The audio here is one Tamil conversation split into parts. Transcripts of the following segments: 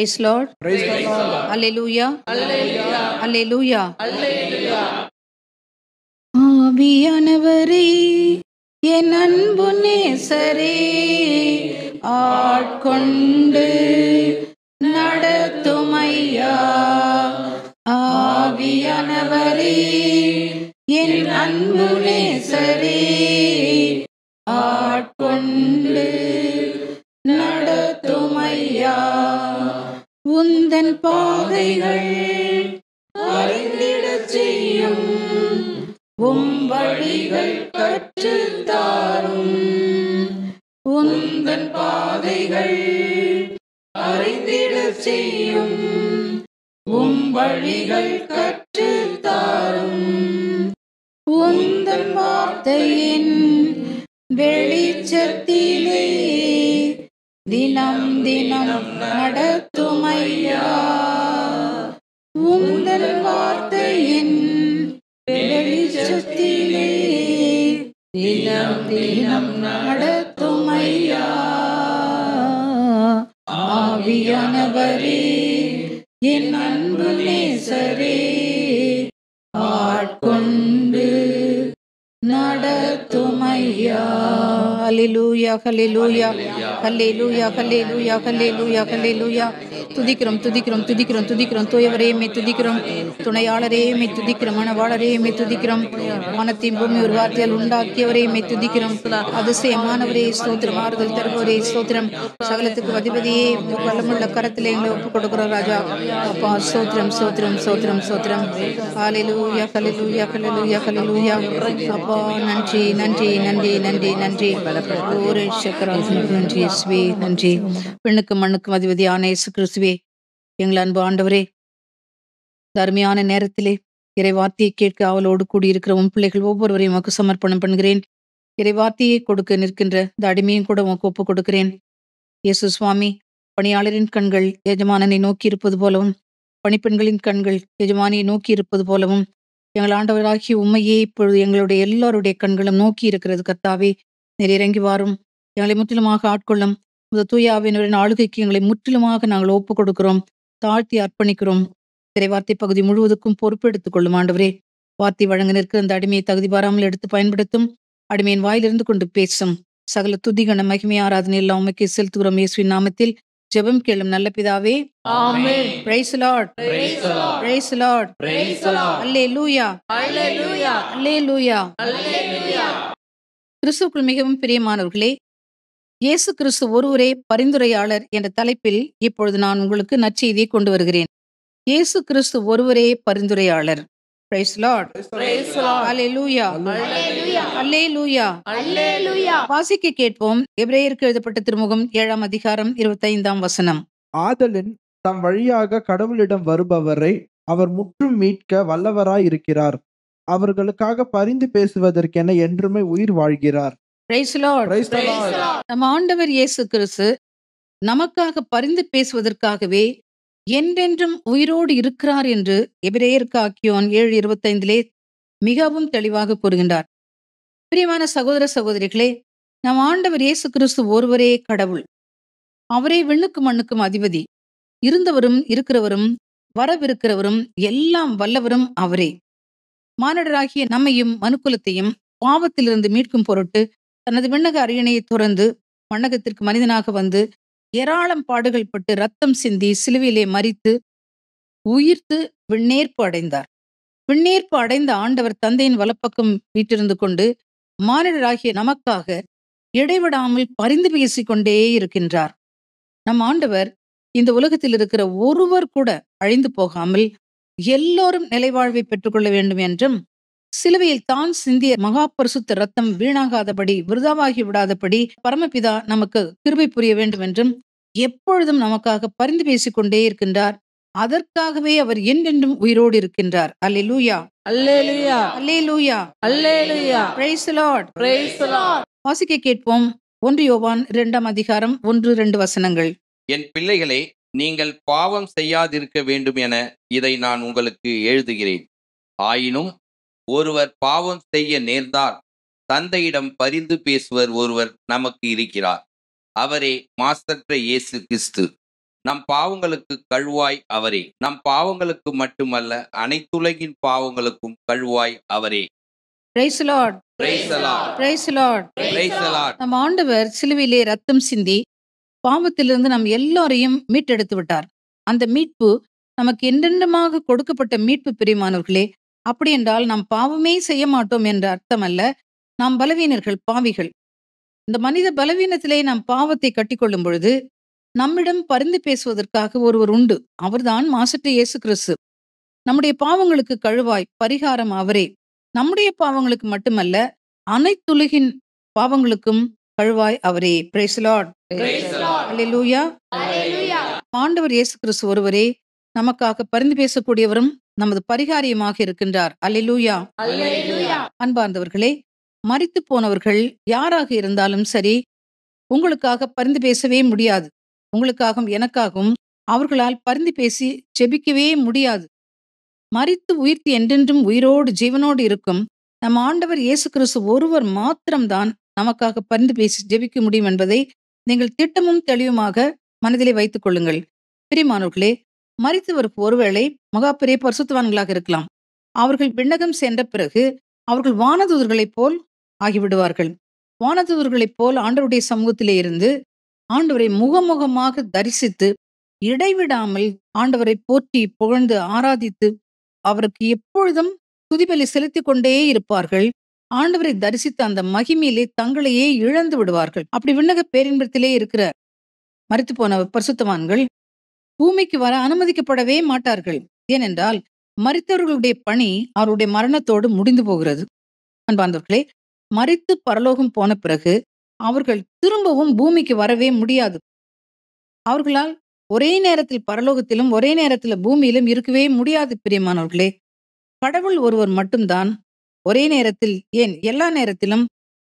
Praise Lord. Praise the Lord. Hallelujah. Hallelujah. Hallelujah. Hallelujah. ஆவியானவரே, என் அன்பு நேசரே, ஆட்கொண்டு நடத்துமையா. ஆவியானவரே, என் அன்பு நேசரே, ஆட்கொண்டு நடத்துமையா. உந்தன் பாதைகள் அறிந்திடச் செய்யும், உம் வழிகள் கற்றுத்தாரும். உந்தன் பாதைகள் அறிந்திடச் செய்யும், உம் வழிகள் கற்றுத்தாரும். உந்தன் வார்த்தையின் வெளிச்சத்திலே தினம் தினம் நடத்துமையா. உந்தன் வார்த்தையின் வெளிச்சத்திலே தினம் தினம் நடத்துமையா. ஆவியானவரே, என் அன்பு நேசரே, ஆட்கொண்டு நடத்துமையா. ஹல்லேலூயா, ஹல்லேலூயா, ஹல்லேலூயா, ஹல்லேலூயா, ஹல்லேலூயா, ஹல்லேலூயா. துதிக்கிறோம், துதிக்கிறோம், துதிக்கிறோம், துதிக்கிறோம். தூயவரே மே துதிக்கிறோம், துணையாளரே மே துதிக்கிறோம், மணவாளரே மே துதிக்கிறோம். வானத்தையும் பூமி ஒரு வார்த்தையால் உண்டாக்கியவரே மே துதிக்கிறோம். அதிசயமானவரே ஸ்தோத்திரம், ஆறுதல் தருபவரே ஸ்தோத்திரம். சகலத்துக்கு அதிபதியே, வல்லமுள்ள கரத்திலே எங்களை ஒப்புக் கொடுக்கிறோம் ராஜா. அப்பா ஸ்தோத்திரம், ஸ்தோத்திரம், ஸ்தோத்திரம், ஸ்தோத்திரம். ஹல்லேலூயா, ஹல்லேலூயா, ஹல்லேலூயா, ஹல்லேலூயா. அப்பா நன்றி, நன்றி, நன்றி, நன்றி, நன்றி. ஒரு சக்கரம் நன்றி இயேசுவே, நன்றி. பெண்ணுக்கும் மண்ணுக்கும் அதிபதியான இயேசு கிறிஸ்துவே, எங்கள் அன்பு ஆண்டவரே, தர்மையான நேரத்திலே இறைவார்த்தையை கேட்க அவளோடு கூடியிருக்கிற உன் பிள்ளைகள் ஒவ்வொருவரையும் உமக்கு சமர்ப்பணம் பண்ணுகிறேன். இறைவார்த்தையை கொடுக்க நிற்கின்ற இந்த அடிமையும் கூட உமக்கு ஒப்புக் கொடுக்கிறேன். இயேசு சுவாமி, பணியாளரின் கண்கள் எஜமானனை நோக்கி இருப்பது போலவும், பணிப்பெண்களின் கண்கள் எஜமானியை நோக்கி இருப்பது போலவும், எங்கள் ஆண்டவராகிய உம்மையே இப்பொழுது எங்களுடைய எல்லாருடைய கண்களும் நோக்கி இருக்கிறது. கர்த்தாவே, நீர் இறங்கி வாரும், எங்களை முற்றிலுமாக ஆட்கொள்ளும். இந்த தூய ஆவியானவரின் ஆளுகைக்கு எங்களை முற்றிலுமாக நாங்கள் ஒப்புக் கொடுக்கிறோம், தாழ்த்தி அர்ப்பணிக்கிறோம். இறைவார்த்தை பகுதி முழுவதுக்கும் பொறுப்பெடுத்துக் கொள்ளும் ஆண்டவரே. வார்த்தை வழங்க நிற்கிற அந்த அடிமையை தகுதி பாராமல் எடுத்து பயன்படுத்தும். அடிமையின் வாயிலிருந்து கொண்டு பேசும். சகல துதிகன மகிமை ஆராதனை எல்லாம் உமக்கே செலுத்துகிறோம் இயேசுவின் நாமத்தில் ஜெபம் கேளும் நல்ல பிதாவே. ஆமென். Praise the Lord, Praise the Lord. Price the Lord, Praise the Lord. அல்லேலூயா, Hallelujah. அல்லேலூயா. Hallelujah. கிறிஸ்துவுக்குள் மிகவும் பிரியமானவர்களே, இயேசு கிறிஸ்து ஒருவரே பரிந்துரையாளர் என்ற தலைப்பில் இப்பொழுது நான் உங்களுக்கு நற்செய்தியை கொண்டு வருகிறேன். இயேசு கிறிஸ்து ஒருவரே பரிந்துரையாளர். Price the Lord, Praise the Lord. அல்லேலூயா, Hallelujah. அல்லேலூயா. Hallelujah. வாசிக்க கேட்போம். எபிரேயருக்கு எழுதப்பட்ட திருமுகம் 7ஆம் அதிகாரம் 25ஆம் வசனம். ஆதலின் தம் வழியாக கடவுளிடம் வருபவரை அவர் முற்றும் மீட்க வல்லவராய் இருக்கிறார். அவர்களுக்காக பரிந்து பேசுவதற்கென என்றுமே உயிர் வாழ்கிறார். Price the Lord. Praise the Praise Lord. the Lord. நம்ம ஆண்டவர் இயேசு கிறிஸ்து நமக்காக பரிந்து பேசுவதற்காகவே என்றென்றும் உயிரோடு இருக்கிறார் என்று எபிரேயருக்கு ஆக்கியோன் 7:25 மிகவும் தெளிவாக கூறுகின்றார். பிரியமான சகோதர சகோதரிகளே, நம் ஆண்டவர் இயேசு கிறிஸ்து ஒருவரே கடவுள். அவரே விண்ணுக்கும் மண்ணுக்கும் அதிபதி. இருந்தவரும் இருக்கிறவரும் வரவிருக்கிறவரும் எல்லாம் வல்லவரும் அவரே. மானிடராகிய நம்மையும் மனுக்குலத்தையும் பாவத்திலிருந்து மீட்கும் பொருட்டு தனது விண்ணக அரியணையை துறந்து மண்ணகத்திற்கு மனிதனாக வந்து ஏராளம் பாடுகள் பட்டு ரத்தம் சிந்தி சிலுவையிலே மரித்து உயிர்த்து விண்ணேற்பு அடைந்தார். விண்ணேற்பு அடைந்த ஆண்டவர் தந்தையின் வலப்பக்கம் வீற்றிருந்து கொண்டு மானிடராகிய நமக்காக இடைவிடாமல் பரிந்து பேசிக்கொண்டே இருக்கின்றார். நம் ஆண்டவர் இந்த உலகத்தில் இருக்கிற ஒருவர் கூட அழிந்து போகாமல் எல்லோரும் நிலைவாழ்வை பெற்றுக்கொள்ள வேண்டும் என்றும், சிலுவையில் தான் சிந்திய மகா பரிசுத்த ரத்தம் வீணாகாதபடி விருதாவாகி விடாதபடி பரமபிதா நமக்கு கிருபை புரிய வேண்டும் என்றும் எப்பொழுதும் நமக்காக பரிந்து பேசிக்கொண்டே இருக்கின்றார். அதற்காகவே அவர் என்றென்றும் உயிரோடு இருக்கின்றார். அல்லேலூயா, Hallelujah. அல்லேலூயா. Hallelujah. Price the Lord. Praise the Lord. வாசிக்க கேட்போம். 1 யோவான் 2ஆம் அதிகாரம் 1-2 வசனங்கள். என் பிள்ளைகளே, நீங்கள் பாவம் செய்யாதிருக்க வேண்டும் என இதை நான் உங்களுக்கு எழுதுகிறேன். ஆயினும் ஒருவர் பாவம் செய்ய நேர்ந்தால் தந்தையிடம் பரிந்து பேசுவர் ஒருவர் நமக்கு இருக்கிறார். அவரே மாசற்ற இயேசு கிறிஸ்து. நம் பாவங்களுக்கு கழுவாய் அவரே. நம் பாவங்களுக்கு மட்டுமல்ல, அனைத்துலகின் பாவங்களுக்கும் கழுவாய் அவரே. Praise the Lord. Praise the Lord. Praise the Lord. Praise the Lord. நம் ஆண்டவர் சிலுவையிலே ரத்தம் சிந்தி பாவத்திலிருந்து நம் எல்லாரையும் மீட்டெடுத்து விட்டார். அந்த மீட்பு நமக்கு என்றென்றுமாக கொடுக்கப்பட்ட மீட்பு, பிரியமானவர்களே. அப்படி என்றால் நாம் பாவமே செய்ய மாட்டோம் என்ற அர்த்தம் அல்ல. நாம் பலவீனர்கள், பாவிகள். இந்த மனித பலவீனத்திலே நாம் பாவத்தை கட்டிக்கொள்ளும் பொழுது நம்மிடம் பரிந்து பேசுவதற்காக ஒருவர் உண்டு. அவர்தான் மாசற்ற இயேசு கிறிஸ்து. நம்முடைய பாவங்களுக்கு கழுவாய், பரிகாரம் அவரே. நம்முடைய பாவங்களுக்கு மட்டுமல்ல, அனைத்துலகின் பாவங்களுக்கும் கழுவாய் அவரே. Praise the Lord. Hallelujah. ஆண்டவர் இயேசு கிறிஸ்து ஒருவரே நமக்காக பரிந்து பேசக்கூடியவரும் நமது பரிகாரியமாக இருக்கின்றார். அல்லேலூயா. அன்பார்ந்தவர்களே, மரித்து போனவர்கள் யாராக இருந்தாலும் சரி, உங்களுக்காக பரிந்து பேசவே முடியாது. உங்களுக்காகவும் எனக்காகவும் அவர்களால் பரிந்து பேசி ஜெபிக்கவே முடியாது. மரித்து உயிர்த்து என்றென்றும் உயிரோடு ஜீவனோடு இருக்கும் நம் ஆண்டவர் இயேசு கிறிஸ்து ஒருவர் மாத்திரம்தான் நமக்காக பரிந்து பேசி ஜெபிக்க முடியும் என்பதை நீங்கள் திட்டமும் தெளிவுமாக மனதிலே வைத்துக் கொள்ளுங்கள். பிரியமானவர்களே, மரித்தவருக்கு ஒருவேளை மகா பெரிய பரிசுத்தவான்களாக இருக்கலாம். அவர்கள் விண்ணகம் சென்ற பிறகு அவர்கள் வானதூதர்களைப் போல் ஆகிவிடுவார்கள். வானதூதர்களைப் போல் ஆண்டவருடைய சமூகத்திலே இருந்து ஆண்டவரை முகமுகமாக தரிசித்து இடைவிடாமல் ஆண்டவரை போற்றி புகழ்ந்து ஆராதித்து அவருக்கு எப்பொழுதும் துதிபலி செலுத்திக் கொண்டே இருப்பார்கள். ஆண்டவரை தரிசித்த அந்த மகிமையிலே தங்களையே இழந்து விடுவார்கள். அப்படி விண்ணக பேரின்பத்திலே இருக்கிற மரித்து போன பரிசுத்தவான்கள் பூமிக்கு வர அனுமதிக்கப்படவே மாட்டார்கள். ஏனென்றால் மரித்தவர்களுடைய பணி அவருடைய மரணத்தோடு முடிந்து போகிறது. அன்பார்ந்தவர்களே, மரித்து பரலோகம் போன பிறகு அவர்கள் திரும்பவும் பூமிக்கு வரவே முடியாது. அவர்களால் ஒரே நேரத்தில் பரலோகத்திலும் ஒரே நேரத்தில் பூமியிலும் இருக்கவே முடியாது. பிரியமானவர்களே, கடவுள் ஒருவர் மட்டும்தான் ஒரே நேரத்தில், ஏன் எல்லா நேரத்திலும்,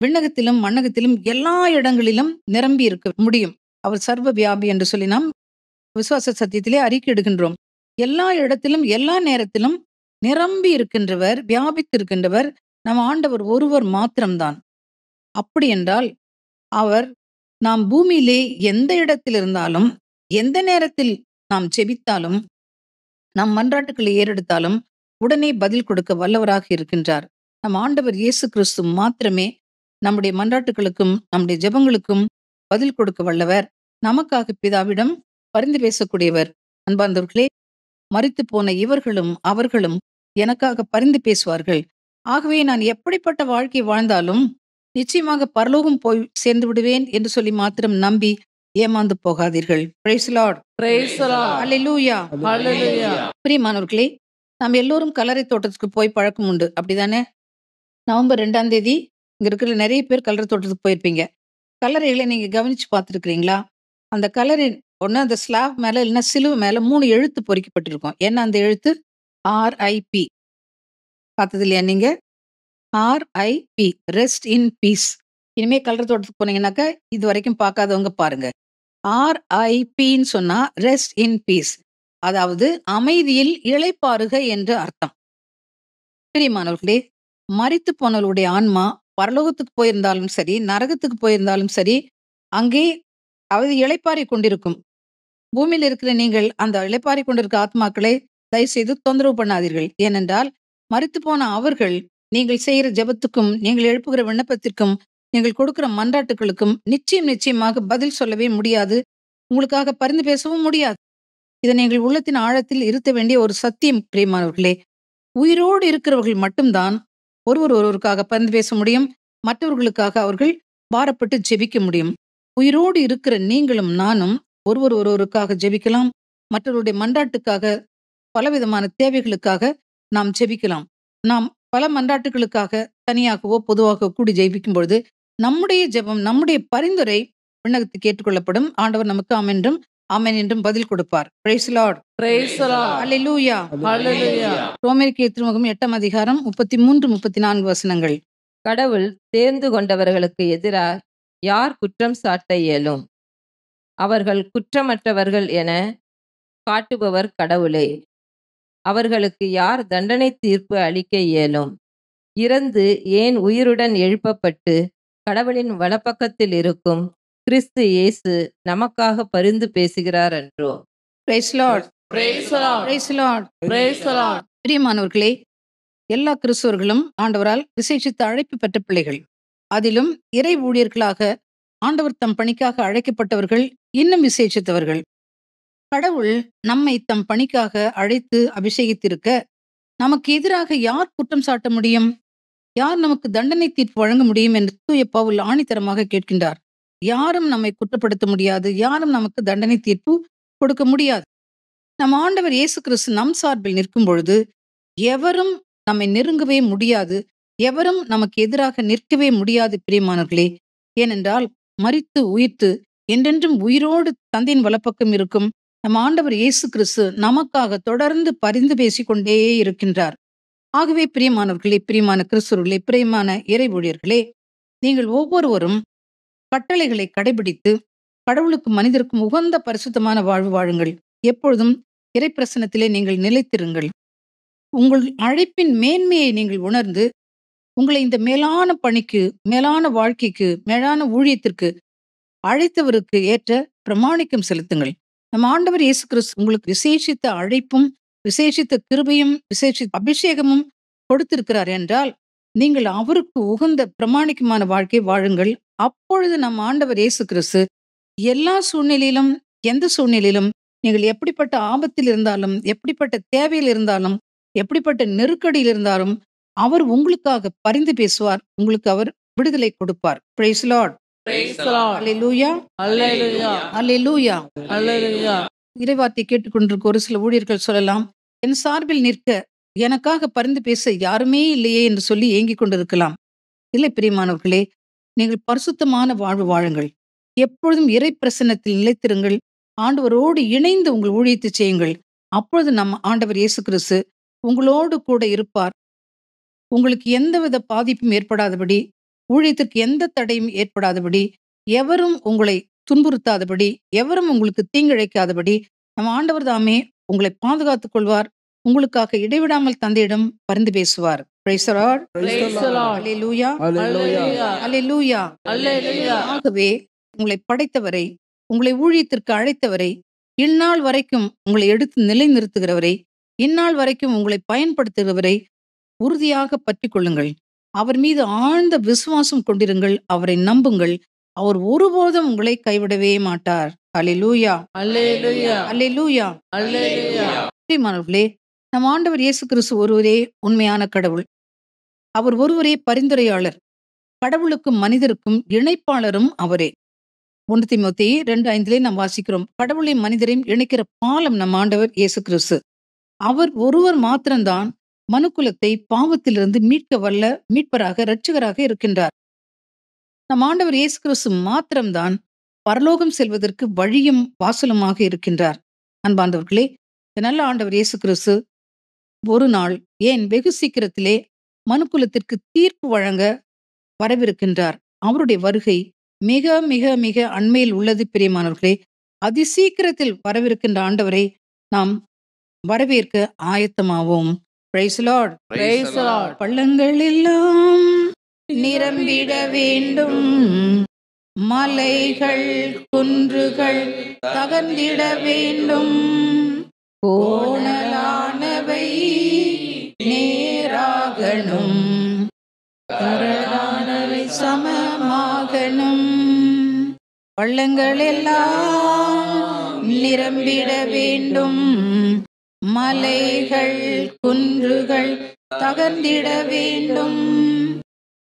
விண்ணகத்திலும் மண்ணகத்திலும் எல்லா இடங்களிலும் நிரம்பி இருக்க முடியும். அவர் சர்வ வியாபி என்று சொல்லி நாம் விசுவாச சத்தியத்திலே அறிக்கையிடுகின்றோம். எல்லா இடத்திலும் எல்லா நேரத்திலும் நிரம்பி இருக்கின்றவர், வியாபித்திருக்கின்றவர் நம் ஆண்டவர் ஒருவர் மாத்திரம்தான். அப்படி என்றால் அவர் நாம் பூமியிலே எந்த இடத்தில் இருந்தாலும், எந்த நேரத்தில் நாம் ஜெபித்தாலும், நம் மன்றாட்டுக்களை ஏறெடுத்தாலும் உடனே பதில் கொடுக்க வல்லவராக இருக்கின்றார். நம் ஆண்டவர் இயேசு கிறிஸ்து மாத்திரமே நம்முடைய மன்றாட்டுகளுக்கும் நம்முடைய ஜெபங்களுக்கும் பதில் கொடுக்க வல்லவர். நமக்காக பிதாவிடம் பரிந்து பேசக்கூடியவர். அன்பார்ந்தவர்களே, மரித்து போன இவர்களும் அவர்களும் எனக்காக பரிந்து பேசுவார்கள். ஆகவே நான் எப்படிப்பட்ட வாழ்க்கை வாழ்ந்தாலும் நிச்சயமாக பரலோகம் போய் சேர்ந்து விடுவேன் என்று சொல்லி மாத்திரம் நம்பி ஏமாந்து போகாதீர்கள். Praise the Lord. Praise the Lord. Hallelujah. Hallelujah. பிரியமானவர்களே, நாம் எல்லோரும் கல்லறை தோட்டத்துக்கு போய் பழக்கம் உண்டு, அப்படிதானே? நவம்பர் 2ஆம் தேதி இங்க இருக்கிற நிறைய பேர் கல்லறை தோட்டத்துக்கு போயிருப்பீங்க. கல்லறைகளை நீங்க கவனிச்சு பார்த்துருக்கிறீங்களா? அந்த கல்லறை ஒன்று அந்த ஸ்லாப் மேல இல்லைன்னா சிலுவை மேல 3 எழுத்து பொறிக்கப்பட்டிருக்கும். என்ன அந்த எழுத்து? RIP. பார்த்தது இல்லையா நீங்க? RIP, rest in peace. இனிமே கல்லறை தோட்டத்துக்கு போனீங்கன்னாக்கா இது வரைக்கும் பார்க்காதவங்க பாருங்க. RIPன்னு சொன்னா ரெஸ்ட் இன் பீஸ், அதாவது அமைதியில் இளைப்பாறுக என்று அர்த்தம். பிரியமானவர்களே, மரித்து போனவர்களுடைய ஆன்மா பரலோகத்துக்கு போயிருந்தாலும் சரி, நரகத்துக்கு போயிருந்தாலும் சரி, அங்கே அவது இளைப்பாறை கொண்டிருக்கும். பூமியில் இருக்கிற நீங்கள் அந்த இளைப்பாறை கொண்டிருக்க ஆத்மாக்களை தயவுசெய்து தொந்தரவு பண்ணாதீர்கள். ஏனென்றால் மரித்து போன அவர்கள் நீங்கள் செய்கிற ஜெபத்துக்கும் நீங்கள் எழுப்புகிற விண்ணப்பத்திற்கும் நீங்கள் கொடுக்கிற மன்றாட்டுகளுக்கும் நிச்சயமாக பதில் சொல்லவே முடியாது. உங்களுக்காக பரிந்து பேசவும் முடியாது. இதை நீங்கள் உள்ளத்தின் ஆழத்தில் இருத்த வேண்டிய ஒரு சத்தியம். பிரியமானவர்களே, உயிரோடு இருக்கிறவர்கள் மட்டும்தான் ஒருவருக்காக பரிந்து பேச முடியும். மற்றவர்களுக்காக அவர்கள் பாரப்பட்டு ஜெபிக்க முடியும். உயிரோடு இருக்கிற நீங்களும் நானும் ஒருவருக்காக ஜெபிக்கலாம். மற்றவருடைய மன்றாட்டுக்காக, பலவிதமான தேவைகளுக்காக நாம் ஜெபிக்கலாம். நாம் பல மன்றாட்டுகளுக்காக தனியாகவோ பொதுவாக கூடி ஜெபிக்கும் பொழுது நம்முடைய ஜெபம், நம்முடைய பரிந்துரை விண்ணகத்துக்கு ஏற்றுக்கொள்ளப்படும். ஆண்டவர் நமக்கு ஆமென்றும் ஆமென் என்றும் பதில் கொடுப்பார். Praise the Lord. Praise the Lord. Hallelujah. Hallelujah. ரோமேற்கு திருமுகம் 8ஆம் அதிகாரம் 33-34 வசனங்கள். கடவுள் தேர்ந்து கொண்டவர்களுக்கு எதிராக யார் குற்றம் சாட்ட இயலும்? அவர்கள் குற்றமற்றவர்கள் என காட்டுபவர் கடவுளே. அவர்களுக்கு யார் தண்டனை தீர்ப்பு அளிக்க இயலும்? இறந்து ஏன் உயிருடன் எழுப்பப்பட்டு கடவுளின் வலப்பக்கத்தில் இருக்கும் கிறிஸ்து இயேசு நமக்காக பரிந்து பேசுகிறார் என்றோ. Praise Lord, Praise the Lord. Praise Lord. Praise the Lord. பிரியமானவர்களே, எல்லா கிறிஸ்தவர்களும் ஆண்டவரால் விசேஷித்த அழைப்பு பெற்ற பிள்ளைகள். அதிலும் இறை ஊழியர்களாக ஆண்டவர் தம் பணிக்காக அழைக்கப்பட்டவர்கள் இன்னும் விசேஷித்தவர்கள். கடவுள் நம்மை தம் பணிக்காக அழைத்து அபிஷேகித்திருக்க நமக்கு எதிராக யார் குற்றம் சாட்ட முடியும்? யார் நமக்கு தண்டனை தீர்ப்பு வழங்க முடியும் என்று தூய பவுல் ஆணித்தரமாக கேட்கின்றார். யாரும் நம்மை குற்றப்படுத்த முடியாது, யாரும் நமக்கு தண்டனை தீர்ப்பு கொடுக்க முடியாது. நம் ஆண்டவர் இயேசு கிறிஸ்து நம் சார்பில் நிற்கும் பொழுது எவரும் நம்மை நெருங்கவே முடியாது, எவரும் நமக்கு எதிராக நிற்கவே முடியாது. பிரியமானவர்களே, ஏனென்றால் மரித்து உயிர்த்து என்றென்றும் உயிரோடு தந்தையின் வலப்பக்கம் இருக்கும் நம் ஆண்டவர் இயேசு கிறிஸ்து நமக்காக தொடர்ந்து பரிந்து பேசிக்கொண்டே இருக்கின்றார். ஆகவே பிரியமானவர்களே, பிரியமான கிறிஸ்துவர்களே, பிரியமான இறை ஊழியர்களே, நீங்கள் ஒவ்வொருவரும் கட்டளைகளை கடைபிடித்து கடவுளுக்கும் மனிதருக்கும் உகந்த பரிசுத்தமான வாழ்வு வாழுங்கள். எப்பொழுதும் இறைப்பிரசனத்திலே நீங்கள் நிலைத்திருங்கள். உங்கள் அழைப்பின் மேன்மையை நீங்கள் உணர்ந்து உங்களை இந்த மேலான பணிக்கு, மேலான வாழ்க்கைக்கு, மேலான ஊழியத்திற்கு அழைத்தவருக்கு ஏற்ற பிரமாணிக்கம் செலுத்துங்கள். நம் ஆண்டவர் இயேசு கிறிஸ்து உங்களுக்கு விசேஷித்த அழைப்பும் விசேஷித்த கிருபையும் விசேஷித்த அபிஷேகமும் கொடுத்திருக்கிறார் என்றால் நீங்கள் அவருக்கு உகந்த பிரமாணிக்கமான வாழ்க்கை வாழுங்கள். அப்பொழுது நம் ஆண்டவர் இயேசு கிறிஸ்து எல்லா சூழ்நிலையிலும், எந்த சூழ்நிலையிலும், நீங்கள் எப்படிப்பட்ட ஆபத்தில் இருந்தாலும், எப்படிப்பட்ட தேவையில் இருந்தாலும், எப்படிப்பட்ட நெருக்கடியில் இருந்தாலும் அவர் உங்களுக்காக பரிந்து பேசுவார். உங்களுக்கு அவர் விடுதலை கொடுப்பார். Praise Lord. Praise the Lord. அல்லேலூயா, Hallelujah. அல்லேலூயா. Hallelujah. இறைவார்த்தை கேட்டுக்கொண்டிருக்க ஒரு சில ஊழியர்கள் சொல்லலாம், என் சார்பில் நிற்க எனக்காக பரிந்து பேச யாருமே இல்லையே என்று சொல்லி ஏங்கிக் கொண்டிருக்கலாம். இல்லை பிரியமானவர்களே, நீங்கள் பரிசுத்தமான வாழ்வு வாழுங்கள். எப்பொழுதும் இறை பிரசன்னத்தில் நிலைத்திருங்கள். ஆண்டவரோடு இணைந்து உங்கள் ஊழியத்தை செய்யுங்கள். அப்பொழுது நம் ஆண்டவர் இயேசு கிறிஸ்து உங்களோடு கூட இருப்பார். உங்களுக்கு எந்தவித பாதிப்பும் ஏற்படாதபடி, ஊழியத்திற்கு எந்த தடையும் ஏற்படாதபடி, எவரும் உங்களை துன்புறுத்தாதபடி, எவரும் உங்களுக்கு தீங்கிழைக்காதபடி நம் ஆண்டவர் தாமே உங்களை பாதுகாத்துக் கொள்வார். உங்களுக்காக இடைவிடாமல் தந்தையிடம் பரிந்து பேசுவார். Praise the Lord. Praise the Lord. அல்லேலூயா, Hallelujah. அல்லேலூயா. Hallelujah. ஆகவே உங்களை படைத்தவரை, உங்களை ஊழியத்திற்கு அழைத்தவரை, இந்நாள் வரைக்கும் உங்களை எடுத்து நிலைநிறுத்துகிறவரை, இந்நாள் வரைக்கும் உங்களை பயன்படுத்துகிறவரை உறுதியாக பற்றிக் கொள்ளுங்கள். அவர் மீது ஆழ்ந்த விசுவாசம் கொண்டிருங்கள். அவரை நம்புங்கள். அவர் ஒருபோதும் உங்களை கைவிடவே மாட்டார். அல்லேலூயா, Hallelujah. அல்லேலூயா. Hallelujah. பிரியமானவர்களே, நம் ஆண்டவர் இயேசு கிறிஸ்து ஒருவரே உண்மையான கடவுள். அவர் ஒருவரே பரிந்துரையாளர். கடவுளுக்கும் மனிதருக்கும் இணைப்பாளரும் அவரே. 1 தீமோத்தேயு 2:5 நாம் வாசிக்கிறோம், கடவுளையும் மனிதரையும் இணைக்கிற பாலம் நம் ஆண்டவர் இயேசு கிறிஸ்து. அவர் ஒருவர் மாத்திரம்தான் மனுக்குலத்தை பாவத்திலிருந்து மீட்க வல்ல மீட்பராக, இரட்சகராக இருக்கின்றார். நம் ஆண்டவர் இயேசு கிறிஸ்து மாத்திரம்தான் பரலோகம் செல்வதற்கு வழியும் வாசலுமாக இருக்கின்றார். அன்பார்ந்தவர்களே, இந்த நல்ல ஆண்டவர் இயேசு கிறிஸ்து ஒரு நாள், ஏன் வெகு சீக்கிரத்திலே மனுக்குலத்திற்கு தீர்ப்பு வழங்க வரவிருக்கின்றார். அவருடைய வருகை மிக மிக மிக அண்மையில் உள்ளது. பிரியமானவர்களே, அதிசீக்கிரத்தில் வரவிருக்கின்ற ஆண்டவரை நாம் வரவேற்க ஆயத்தமாவோம். Praise the Lord. Praise the Lord. பள்ளங்கள் எல்லாம் நிரம்பிட வேண்டும், மலைகள் குன்றுகள் தகர்ந்திட வேண்டும், கோணலானவை நேராகணும், கரடானவை சமமாகணும். பள்ளங்கள் எல்லாம் நிரம்பிட வேண்டும், மலைகள் குன்றுகள் தகர்ந்திட வேண்டும்,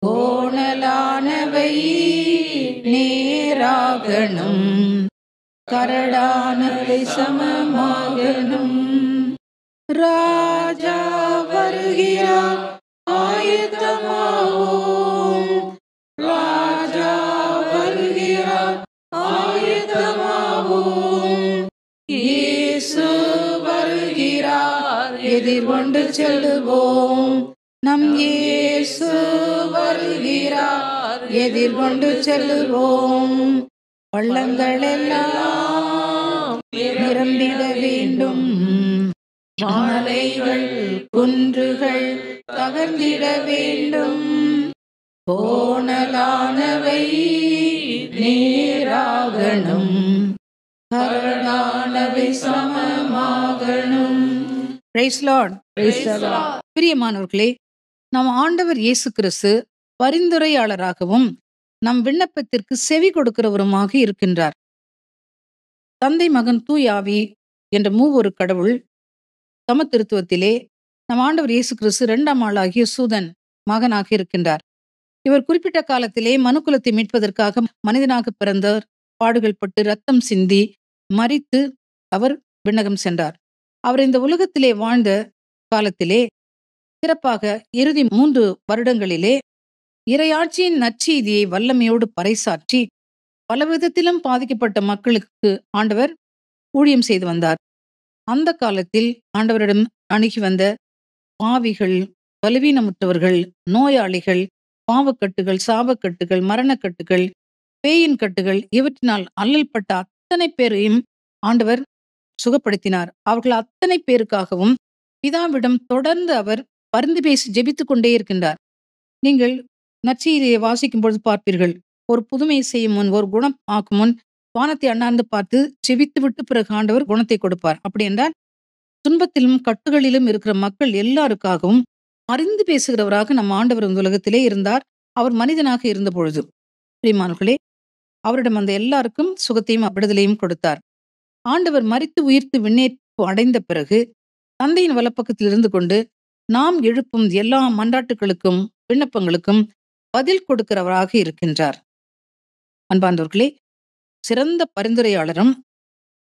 கோணலானவை நேராகணும், கரடானவை சமமாகணும். ராஜா வருகிறார், ஆயத்தமாவோம். ராஜா வருகிறார், ஆயத்தமாவோம். இயேசு வருகிறார், எதிர்கொண்டு செல்லுவோம். நம் இயேசு வருகிறார், எதிர்கொண்டு செல்லுவோம். பள்ளங்கள் எல்லாம் நிரம்பிட வேண்டும், மலைகள் குன்றுகள் தகர்ந்திட வேண்டும், கோணலானவை நேராக சமமாகணும், கரடானவை சமமாகணும். Praise Lord. Praise the Lord. பிரியமானவர்களே, நம் ஆண்டவர் இயேசு கிறிஸ்து பரிந்துரையாளராகவும் நம் விண்ணப்பத்திற்கு செவி கொடுக்கிறவருமாக இருக்கின்றார். தந்தை, மகன், தூய ஆவி என்ற மூவொரு கடவுள் தம திருத்துவத்திலே நம் ஆண்டவர் இயேசு கிறிஸ்து 2ஆம் ஆளாகிய சூதன் மகனாக இருக்கின்றார். இவர் குறிப்பிட்ட காலத்திலே மனுக்குலத்தை மீட்பதற்காக மனிதனாக பிறந்தார். பாடுகள் பட்டு ரத்தம் சிந்தி மரித்து அவர் விண்ணகம் சென்றார். அவர் இந்த உலகத்திலே வாழ்ந்த காலத்திலே சிறப்பாக இறுதி 3 வருடங்களிலே இறையாட்சியின் நற்செய்தியை வல்லமையோடு பறைசாற்றி பலவிதத்திலும் பாதிக்கப்பட்ட மக்களுக்கு ஆண்டவர் ஊழியம் செய்து வந்தார். அந்த காலத்தில் ஆண்டவரிடம் அணுகி வந்த பாவிகள், பலவீனமுற்றவர்கள், நோயாளிகள், பாவக்கட்டுகள், சாபக்கட்டுகள், மரணக்கட்டுகள், பேயின் கட்டுகள் இவற்றினால் அல்லல்பட்ட அத்தனை பேரையும் ஆண்டவர் சுகப்படுத்தினார். அவர்கள் அத்தனை பேருக்காகவும் பிதாவிடம் தொடர்ந்து அவர் பரிந்து பேசி ஜெபித்துக் கொண்டே இருக்கின்றார். நீங்கள் நற்செய்தியை வாசிக்கும் பொழுது பார்ப்பீர்கள், ஒரு புதுமை செய்யும் முன், ஒரு குணம் ஆக்கும் முன் வானத்தை அண்ணாந்து பார்த்து ஜெபித்து விட்டு பிறகு ஆண்டவர் குணத்தை கொடுப்பார். அப்படி என்றால் துன்பத்திலும் கட்டுகளிலும் இருக்கிற மக்கள் எல்லாருக்காகவும் அறிந்து பேசுகிறவராக நம் ஆண்டவர் இந்த உலகத்திலே இருந்தார். அவர் மனிதனாக இருந்த பொழுது பிரியமானவர்களே, அவரிடம் அந்த எல்லாருக்கும் சுகத்தையும் விடுதலையும் கொடுத்தார். ஆண்டவர் மரித்து உயிர்த்து விண்ணேற்பு அடைந்த பிறகு தந்தையின் வலப்பக்கத்தில் இருந்து கொண்டு நாம் எழுப்பும் எல்லா மன்றாட்டுகளுக்கும் விண்ணப்பங்களுக்கும் பதில் கொடுக்கிறவராக இருக்கின்றார். அன்பார்ந்தவர்களே, சிறந்த பரிந்துரையாளரும்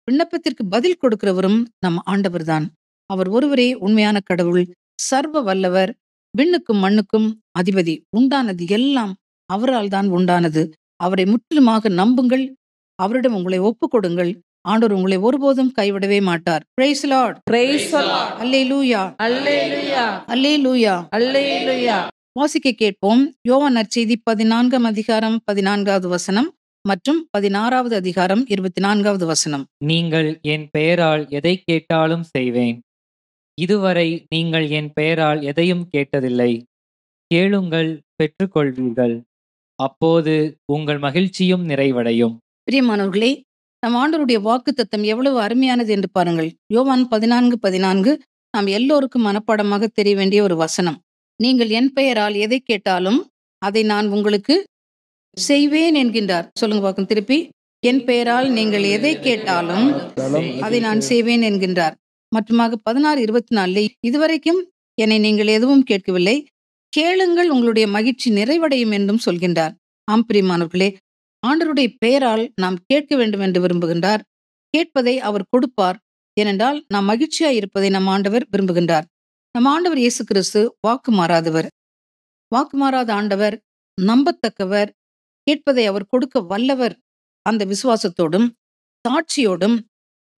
விண்ணப்பத்திற்கு பதில் கொடுக்கிறவரும் நம் ஆண்டவர்தான். அவர் ஒருவரே உண்மையான கடவுள், சர்வ வல்லவர், விண்ணுக்கும் மண்ணுக்கும் அதிபதி. உண்டானது எல்லாம் அவரால் தான் உண்டானது. அவரை முற்றிலுமாக நம்புங்கள், அவரிடம் உங்களை ஒப்புக்கொடுங்கள். ஆண்டவர் உங்களை ஒருபோதும் கைவிடவே மாட்டார். Praise the Lord. Praise the Lord. அல்லேலூயா, Hallelujah. அல்லேலூயா. Hallelujah. வாசிக்க கேட்போம். யோவான் நற்செய்தி 14ஆம் அதிகாரம் 14வது வசனம் மற்றும் 16வது அதிகாரம் 24வது வசனம். நீங்கள் என் பெயரால் எதை கேட்டாலும் செய்வேன். இதுவரை நீங்கள் என் பெயரால் எதையும் கேட்டதில்லை. கேளுங்கள், பெற்றுக்கொள்வீர்கள். அப்போது உங்கள் மகிழ்ச்சியும் நிறைவடையும். பிரியமானவர்களே, நம் ஆண்டவருடைய வாக்குத்தத்தம் எவ்வளவு அருமையானது என்று பாருங்கள். யோவான் 14:14 நாம் எல்லோருக்கும் மனப்பாடமாக தெரிய வேண்டிய ஒரு வசனம். நீங்கள் என் பெயரால் எதை கேட்டாலும் அதை நான் உங்களுக்கு செய்வேன் என்கின்றார். சொல்லுங்க பார்க்கும் திருப்பி. என் பெயரால் நீங்கள் எதை கேட்டாலும் அதை நான் செய்வேன் என்கின்றார். மற்றுமாக 16:24 இதுவரைக்கும் என்னை நீங்கள் எதுவும் கேட்கவில்லை, கேளுங்கள், உங்களுடைய மகிழ்ச்சி நிறைவடையும் என்றும் சொல்கின்றார். ஆம் பிரியமானவர்களே, ஆண்டவருடைய பெயரால் நாம் கேட்க வேண்டும் என்று விரும்புகின்றார். கேட்பதை அவர் கொடுப்பார். ஏனென்றால் நாம் மகிழ்ச்சியாய் இருப்பதை நம் ஆண்டவர் விரும்புகின்றார். நம் ஆண்டவர் இயேசு கிறிஸ்து வாக்கு மாறாதவர். வாக்கு மாறாத ஆண்டவர், நம்பத்தக்கவர், கேட்பதை அவர் கொடுக்க வல்லவர். அந்த விசுவாசத்தோடும் சாட்சியோடும்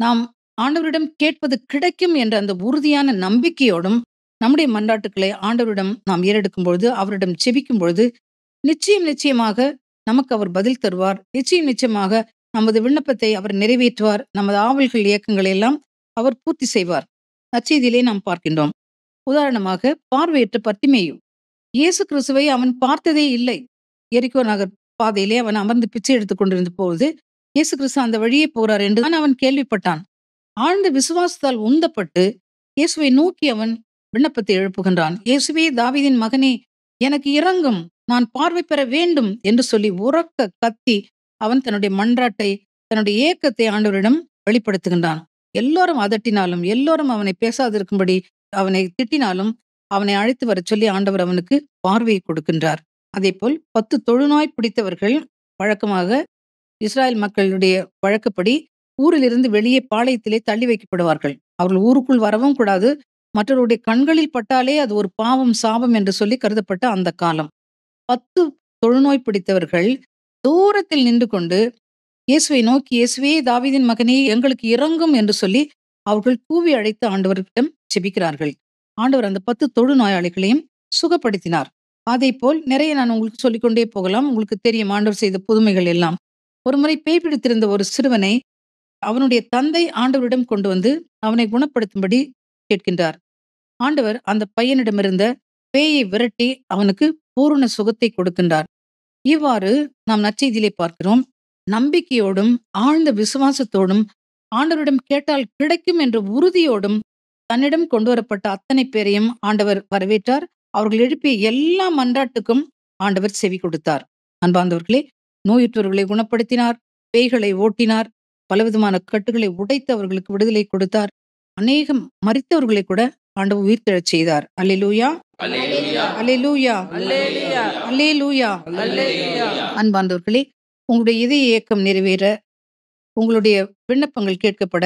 நாம் ஆண்டவரிடம் கேட்பது கிடைக்கும் என்ற அந்த உறுதியான நம்பிக்கையோடும் நம்முடைய மன்றாட்டுக்களை ஆண்டவரிடம் நாம் ஏறெடுக்கும் பொழுது, அவரிடம் செபிக்கும் பொழுது நிச்சயமாக நமக்கு அவர் பதில் தருவார். நிச்சயமாக நமது விண்ணப்பத்தை அவர் நிறைவேற்றுவார். நமது ஆவல்கள், இயக்கங்களை எல்லாம் அவர் பூர்த்தி செய்வார். நற்செய்தியிலே நாம் பார்க்கின்றோம். உதாரணமாக பார்வையற்ற பர்த்திமேயு, இயேசு கிறிஸ்துவை அவன் பார்த்ததே இல்லை. எரிகோ நகர் பாதையிலே அவன் அமர்ந்து பிச்சை எடுத்துக் கொண்டிருந்த போது இயேசு கிறிஸ்து அந்த வழியே போறார் என்று தான் அவன் கேள்விப்பட்டான். ஆழ்ந்த விசுவாசத்தால் உந்தப்பட்டு இயேசுவை நோக்கி அவன் விண்ணப்பத்தை எழுப்புகின்றான். இயேசுவே, தாவீதின் மகனே, எனக்கு இரங்கும், நான் பார்வை பெற வேண்டும் என்று சொல்லி உரக்க கத்தி அவன் தன்னுடைய மன்றாட்டை, தன்னுடைய ஏக்கத்தை ஆண்டவரிடம் வெளிப்படுத்துகின்றான். எல்லோரும் அதட்டினாலும், எல்லோரும் அவனை பேசாதிருக்கும்படி அவனை திட்டினாலும், அவனை அழைத்து வர சொல்லி ஆண்டவர் அவனுக்கு பார்வையை கொடுக்கின்றார். அதேபோல் 10 தொழுநோய் பிடித்தவர்கள் வழக்கமாக இஸ்ராயல் மக்களுடைய வழக்கப்படி ஊரிலிருந்து வெளியே பாளையத்திலே தள்ளி வைக்கப்படுவார்கள். அவர்கள் ஊருக்குள் வரவும் கூடாது. மற்றவருடைய கண்களில் பட்டாலே அது ஒரு பாவம், சாபம் என்று சொல்லி கருதப்பட்ட அந்த காலம். 10 தொழுநோய் பிடித்தவர்கள் தூரத்தில் நின்று கொண்டு இயேசுவை நோக்கி, இயேசுவே, தாவீதின் மகனே, எங்களுக்கு இரங்கும் என்று சொல்லி அவர்கள் கூவி அழைத்து ஆண்டவரிடம் ஜெபிக்கிறார்கள். ஆண்டவர் அந்த 10 தொழுநோயாளிகளையும் சுகப்படுத்தினார். அதே போல் நிறைய நான் உங்களுக்கு சொல்லிக்கொண்டே போகலாம். உங்களுக்கு தெரியும் ஆண்டவர் செய்த புதுமைகள் எல்லாம். ஒரு முறை பேய் பிடித்திருந்த ஒரு சிறுவனை அவனுடைய தந்தை ஆண்டவரிடம் கொண்டு வந்து அவனை குணப்படுத்தும்படி கேட்கின்றார். ஆண்டவர் அந்த பையனிடமிருந்த பேயை விரட்டி அவனுக்கு பூரண சுகத்தை கொடுக்கின்றார். இவ்வாறு நாம் நற்செய்தியிலே பார்க்கிறோம். நம்பிக்கையோடும் ஆழ்ந்த விசுவாசத்தோடும் ஆண்டவரிடம் கேட்டால் கிடைக்கும் என்ற உறுதியோடும் தன்னிடம் கொண்டு வரப்பட்ட அத்தனை பேரையும் ஆண்டவர் வரவேற்றார். அவர்கள் எழுப்பிய எல்லா மன்றாட்டுக்கும் ஆண்டவர் செவி கொடுத்தார். அன்பார்ந்தவர்களே, நோயுற்றவர்களை குணப்படுத்தினார், பேய்களை ஓட்டினார், பலவிதமான கட்டுகளை உடைத்து அவர்களுக்கு விடுதலை கொடுத்தார். அநேகம் மரித்தவர்களை கூட ஆண்டவர் உயிர்த்தெழச் செய்தார். அல்லேலூயா, அல்லேலூயா, அல்லேலூயா, அல்லேலூயா, அல்லேலூயா. அல்லேலூயா. அன்பார்ந்தவர்களே, உங்களுடைய இதய இயக்கம் நிறைவேற, உங்களுடைய விண்ணப்பங்கள் கேட்கப்பட,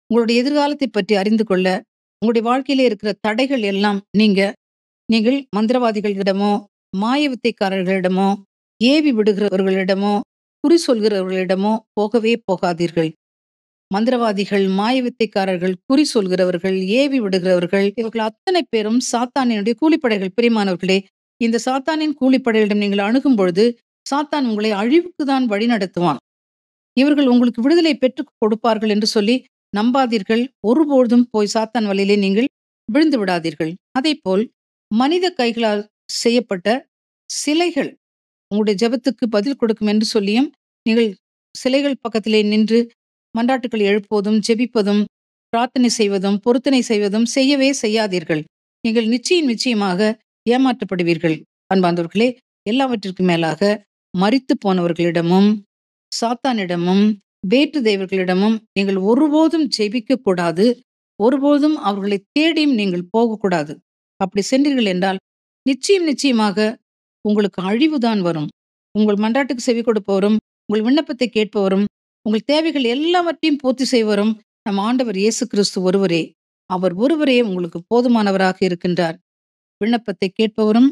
உங்களுடைய எதிர்காலத்தை பற்றி அறிந்து கொள்ள, உங்களுடைய வாழ்க்கையிலே இருக்கிற தடைகள் எல்லாம் நீங்கள் மந்திரவாதிகளிடமோ, மாய வித்தைக்காரர்களிடமோ, ஏவி விடுகிறவர்களிடமோ, குறி சொல்கிறவர்களிடமோ போகவே போகாதீர்கள். மந்திரவாதிகள், மாய வித்தைக்காரர்கள், குறி சொல்கிறவர்கள், ஏவி விடுகிறவர்கள், இவர்கள் அத்தனை பேரும் சாத்தானினுடைய கூலிப்படைகள். பிரியமானவர்களே, இந்த சாத்தானின் கூலிப்படைகளிடம் நீங்கள் அணுகும் பொழுது சாத்தான் உங்களை அழிவுக்கு தான் வழி நடத்துவான். இவர்கள் உங்களுக்கு விடுதலை பெற்றுக் கொடுப்பார்கள் என்று சொல்லி நம்பாதீர்கள். ஒருபொழுதும் போய் சாத்தான் வலையிலே நீங்கள் விழுந்து விடாதீர்கள். அதேபோல் மனித கைகளால் செய்யப்பட்ட சிலைகள் உங்களுடைய ஜெபத்துக்கு பதில் கொடுக்கும் என்று சொல்லியும் நீங்கள் சிலைகள் பக்கத்திலே நின்று மன்றாட்டுக்கள் எழுப்புவதும், ஜெபிப்பதும், பிரார்த்தனை செய்வதும், பொருத்தனை செய்வதும் செய்யவே செய்யாதீர்கள். நீங்கள் நிச்சயமாக ஏமாற்றப்படுவீர்கள். அன்பார்ந்தவர்களே, எல்லாவற்றிற்கும் மேலாக மரித்து போனவர்களிடமும், சாத்தானிடமும், வேற்று தெய்வர்களிடமும் நீங்கள் ஒருபோதும் ஜெபிக்க கூடாது. ஒருபோதும் அவர்களை தேடியும் நீங்கள் போகக்கூடாது. அப்படி சென்றீர்கள் என்றால் நிச்சயமாக உங்களுக்கு அழிவுதான் வரும். உங்கள் மன்றாட்டுக்கு செவி கொடுப்பவரும், உங்கள் விண்ணப்பத்தை கேட்பவரும், உங்கள் தேவைகள் எல்லாவற்றையும் பூர்த்தி செய்வரும் நம் ஆண்டவர் இயேசு கிறிஸ்து ஒருவரே. அவர் ஒருவரே உங்களுக்கு போதுமானவராக இருக்கின்றார். விண்ணப்பத்தை கேட்பவரும்,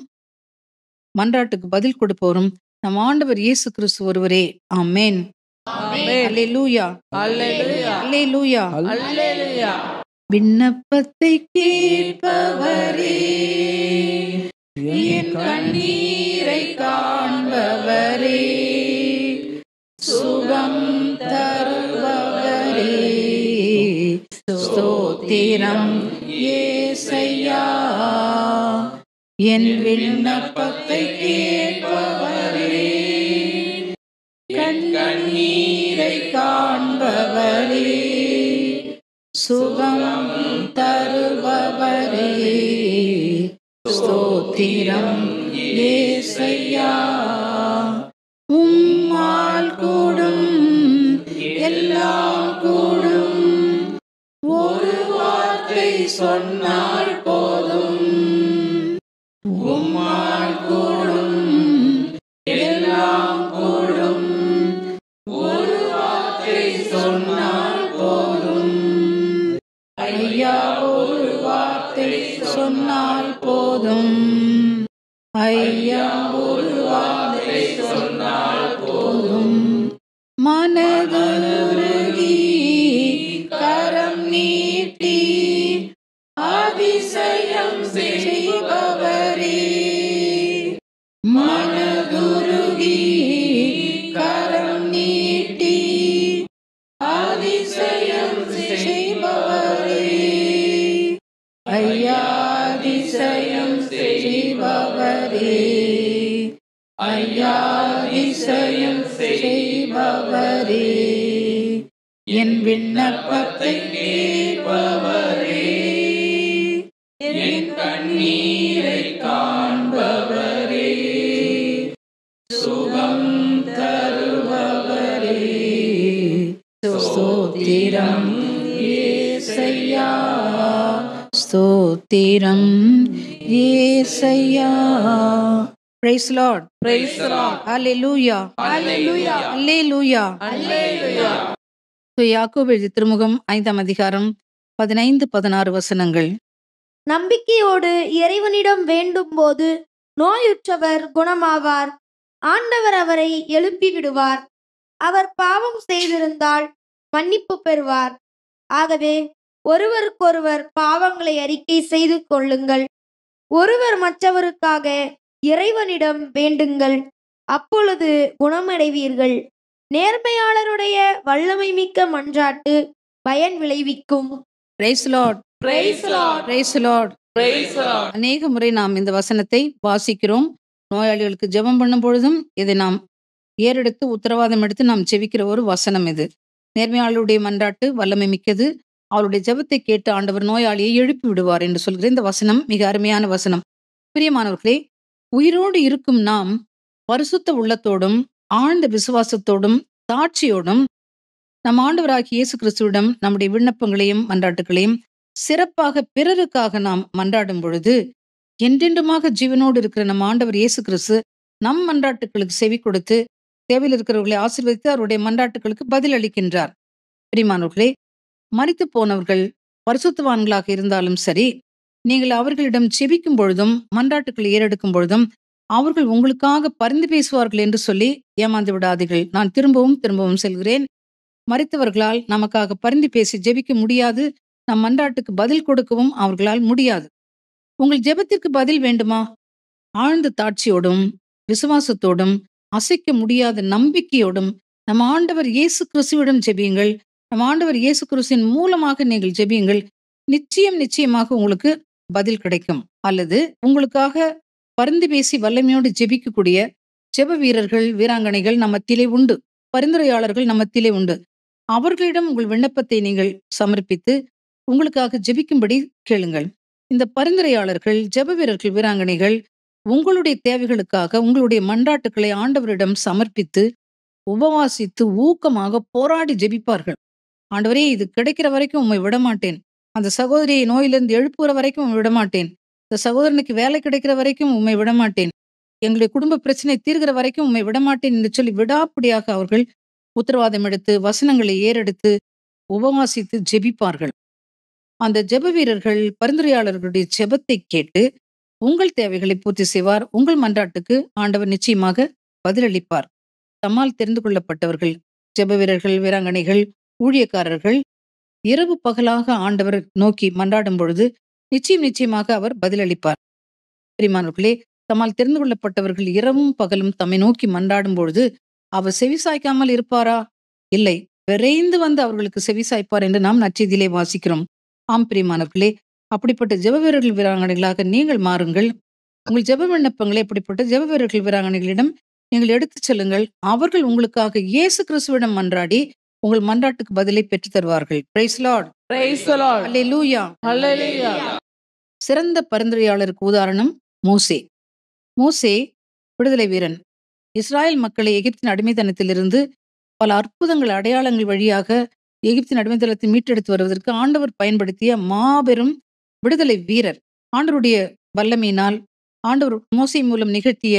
மன்றாட்டுக்கு பதில் கொடுப்பவரும் நம் ஆண்டவர் இயேசு கிறிஸ்து ஒருவரே. ஆமென். ஆமென். அல்லேலூயா, அல்லேலூயா, அல்லேலூயா. அல்லேலூயா. விண்ணப்பத்தை கேட்பவரே, என் கண்ணீரை காண்பவரே, சுகம் தருபவரே, ஸ்தோத்திரம் இயேசையா. என் விண்ணப்பத்தை கேட்பவரே, கண்ணீரை காண்பவரே, சுகம் தருபவரே, ஸ்தோத்திரம் இயேசையா. உம்மால் கூடும் எல்லாம் கூடும், ஒரு வார்த்தை சொன்னால் போதும். உம்மால் கூடும் எல்லாம் கூடும், ஒரு வார்த்தை சொன்னால் போதும். ஐயா, ஒரு வார்த்தை சொன்னால் போதும். ஐயா, ஒரு வார்த்தை சொன்னால் போதும். மனதுருகி கரம் நீட்டி அதிசயம் செய்பவரே, மனதுருகி கரம் நீட்டி அதிசயம் செய்பவரே, ஐயா அதிசயம் செய்பவரே, ஐயா அதிசயம் செய்பவரே, என் விண்ணப்பத்தை கேட்பவரே, என் கண்ணீரை காண்பவரே, சுகம் தருபவரே, ஸ்தோத்திரம் இயேசையா, ஸ்தோத்திரம் இயேசையா. Praise the Lord. Praise the Lord. Hallelujah. Hallelujah. Hallelujah. Hallelujah. யாக்கோபு எழுதிய திருமுகம் 5ஆம் அதிகாரம் 15-16 வசனங்கள். நம்பிக்கையோடு இறைவனிடம் வேண்டும்போது நோயுற்றவர் குணமாவார். ஆண்டவர் அவரை எழுப்பி விடுவார். அவர் பாவம் செய்திருந்தால் மன்னிப்பு பெறுவார். ஆகவே ஒருவருக்கொருவர் பாவங்களை அறிக்கை செய்து கொள்ளுங்கள். ஒருவர் மற்றவருக்காக இறைவனிடம் வேண்டுங்கள். அப்பொழுது குணமடைவீர்கள். நேர்மையாளருடைய வல்லமை மிக்க மன்றாட்டு பயன் விளைவிக்கும். Praise the Lord. Praise the Lord. Praise the Lord. Praise the Lord. அநேக முறை நாம் இந்த வசனத்தை வாசிக்கிறோம். நோயாளிகளுக்கு ஜெபம் பண்ணும் பொழுதும் இதை நாம் ஏறெடுத்து உத்தரவாதம் எடுத்து நாம் ஜெபிக்கிற ஒரு வசனம் இது. நேர்மையாளருடைய மன்றாட்டு வல்லமை மிக்கது. அவருடைய ஜெபத்தை கேட்டு ஆண்டவர் நோயாளியை எழுப்பி விடுவார் என்று சொல்கிற இந்த வசனம் மிக அருமையான வசனம். பிரியமானவர்களே, உயிரோடு இருக்கும் நாம் பரிசுத்த உள்ளத்தோடும் ஆழ்ந்த விசுவாசத்தோடும் சாட்சியோடும் நம் ஆண்டவராகிய இயேசு கிறிஸ்துவிடம் நம்முடைய விண்ணப்பங்களையும் மன்றாட்டுகளையும் சிறப்பாக பிறருக்காக நாம் மன்றாடும் பொழுது என்றென்றுமாக ஜீவனோடு இருக்கிற நம் ஆண்டவர் இயேசு கிறிஸ்து நம் மன்றாட்டுகளுக்கு செவி கொடுத்து தேவையில் இருக்கிறவர்களை ஆசீர்வதித்து அவருடைய மன்றாட்டுகளுக்கு பதில் அளிக்கின்றார். பிரியமானவர்களே, மரித்து போனவர்கள் பரிசுத்தவான்களாக இருந்தாலும் சரி, நீங்கள் அவர்களிடம் செபிக்கும் பொழுதும் மன்றாட்டுக்களை ஏறெடுக்கும் பொழுதும் அவர்கள் உங்களுக்காக பரிந்து பேசுவார்கள் என்று சொல்லி ஏமாந்து விடாதீர்கள். நான் திரும்பவும் சொல்கிறேன், மரித்தவர்களால் நமக்காக பரிந்து பேசி ஜெபிக்க முடியாது. நம் மன்றாட்டுக்கு பதில் கொடுக்கவும் அவர்களால் முடியாது. உங்கள் ஜெபத்திற்கு பதில் வேண்டுமா? ஆழ்ந்த தாட்சியோடும் விசுவாசத்தோடும் அசைக்க முடியாத நம்பிக்கையோடும் நம் ஆண்டவர் இயேசு கிறிஸ்துவிடம் ஜெபியுங்கள். நம் ஆண்டவர் இயேசு கிறிஸ்துவின் மூலமாக நீங்கள் ஜெபியுங்கள். நிச்சயமாக உங்களுக்கு பதில் கிடைக்கும். அல்லது உங்களுக்காக பரிந்து பேசி வல்லமையோடு ஜெபிக்கக்கூடிய ஜெப வீரர்கள் வீராங்கனைகள் நம்ம மத்தியிலே உண்டு. பரிந்துரையாளர்கள் நம்ம மத்தியிலே உண்டு. அவர்களிடம் உங்கள் விண்ணப்பத்தை நீங்கள் சமர்ப்பித்து உங்களுக்காக ஜெபிக்கும்படி கேளுங்கள். இந்த பரிந்துரையாளர்கள் ஜெப வீரர்கள் வீராங்கனைகள் உங்களுடைய தேவைகளுக்காக உங்களுடைய மன்றாட்டுக்களை ஆண்டவரிடம் சமர்ப்பித்து உபவாசித்து ஊக்கமாக போராடி ஜெபிப்பார்கள். ஆண்டவரே, இது கிடைக்கிற வரைக்கும் உம்மை விடமாட்டேன். அந்த சகோதரியை நோயிலிருந்து எழுப்புகிற வரைக்கும் உம்மை விடமாட்டேன். இந்த சகோதரனுக்கு வேலை கிடைக்கிற வரைக்கும் உம்மை விடமாட்டேன். எங்களுடைய குடும்ப பிரச்சனை தீர்கிற வரைக்கும் உம்மை விடமாட்டேன் என்று சொல்லி விடாப்பிடியாக அவர்கள் உத்தரவாதம் எடுத்து வசனங்களை ஏறெடுத்து உபவாசித்து ஜெபிப்பார்கள். அந்த ஜெப வீரர்கள் பரிந்துரையாளர்களுடைய ஜெபத்தை கேட்டு உங்கள் தேவைகளை பூர்த்தி செய்வார். உங்கள் மன்றாட்டுக்கு ஆண்டவர் நிச்சயமாக பதிலளிப்பார். தம்மால் தெரிந்து கொள்ளப்பட்டவர்கள் ஜெப வீரர்கள் வீராங்கனைகள் ஊழியக்காரர்கள் இரவு பகலாக ஆண்டவர் நோக்கி மன்றாடும் பொழுது நிச்சயமாக அவர் பதிலளிப்பார். பிரியமானவர்களே, தம்மால் தெரிந்து கொள்ளப்பட்டவர்கள் இரவும் பகலும் தம்மை நோக்கி மன்றாடும் பொழுது அவர் செவிசாய்க்காமல் இருப்பாரா? இல்லை, விரைந்து வந்து அவர்களுக்கு செவிசாய்ப்பார் என்று நாம் நற்செய்தியிலே வாசிக்கிறோம். ஆம் பிரியமானவர்களே, அப்படிப்பட்ட ஜெப வீரர்கள் வீராங்கனைகளாக நீங்கள் மாறுங்கள். உங்கள் ஜெப விண்ணப்பங்களை அப்படிப்பட்ட ஜெப வீரர்கள் வீராங்கனைகளிடம் நீங்கள் எடுத்துச் செல்லுங்கள். அவர்கள் உங்களுக்காக இயேசு கிறிஸ்துவிடம் மன்றாடி உங்கள் மன்றாட்டுக்கு பதிலை பெற்றுத் தருவார்கள். Praise Lord. Praise the Lord. அல்லேலூயா. Hallelujah. சிறந்த பரிந்துரையாளருக்கு உதாரணம் மோசே. மோசே விடுதலை வீரன். இஸ்ராயேல் மக்களை எகிப்தின் அடிமைத்தனத்திலிருந்து பல அற்புதங்கள் அடையாளங்கள் வழியாக எகிப்தின் அடிமைத்தனத்தை மீட்டெடுத்து வருவதற்கு ஆண்டவர் பயன்படுத்திய மாபெரும் விடுதலை வீரர். ஆண்டவருடைய வல்லமையினால் ஆண்டவர் மோசே மூலம் நிகழ்த்திய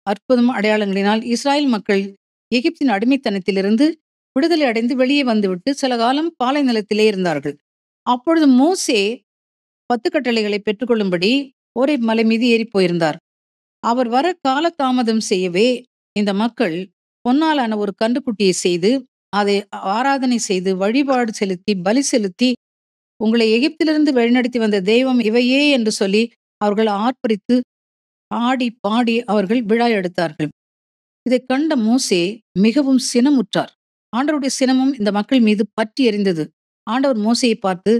அற்புதம் அடையாளங்களினால் இஸ்ராயேல் மக்கள் எகிப்தின் அடிமைத்தனத்திலிருந்து விடுதலை அடைந்து வெளியே வந்துவிட்டு சில காலம் பாலை நிலத்திலே இருந்தார்கள். அப்பொழுது மோசே 10 கட்டளைகளை பெற்றுக்கொள்ளும்படி ஓரேப் மலை மீது ஏறி போயிருந்தார். அவர் வர காலதாமதம் செய்யவே இந்த மக்கள் பொன்னாலான ஒரு கன்றுக்குட்டியை செய்து அதை ஆராதனை செய்து வழிபாடு செலுத்தி பலி செலுத்தி உங்களை எகிப்திலிருந்து வழிநடத்தி வந்த தெய்வம் இவையே என்று சொல்லி அவர்கள் ஆர்ப்பரித்து ஆடி பாடி அவர்கள் விழா எடுத்தார்கள். இதை கண்ட மோசே மிகவும் சினமுற்றார். ஆண்டவருடைய சினமும் இந்த மக்கள் மீது பற்றி எறிந்தது. ஆண்டவர் மோசையை பார்த்து,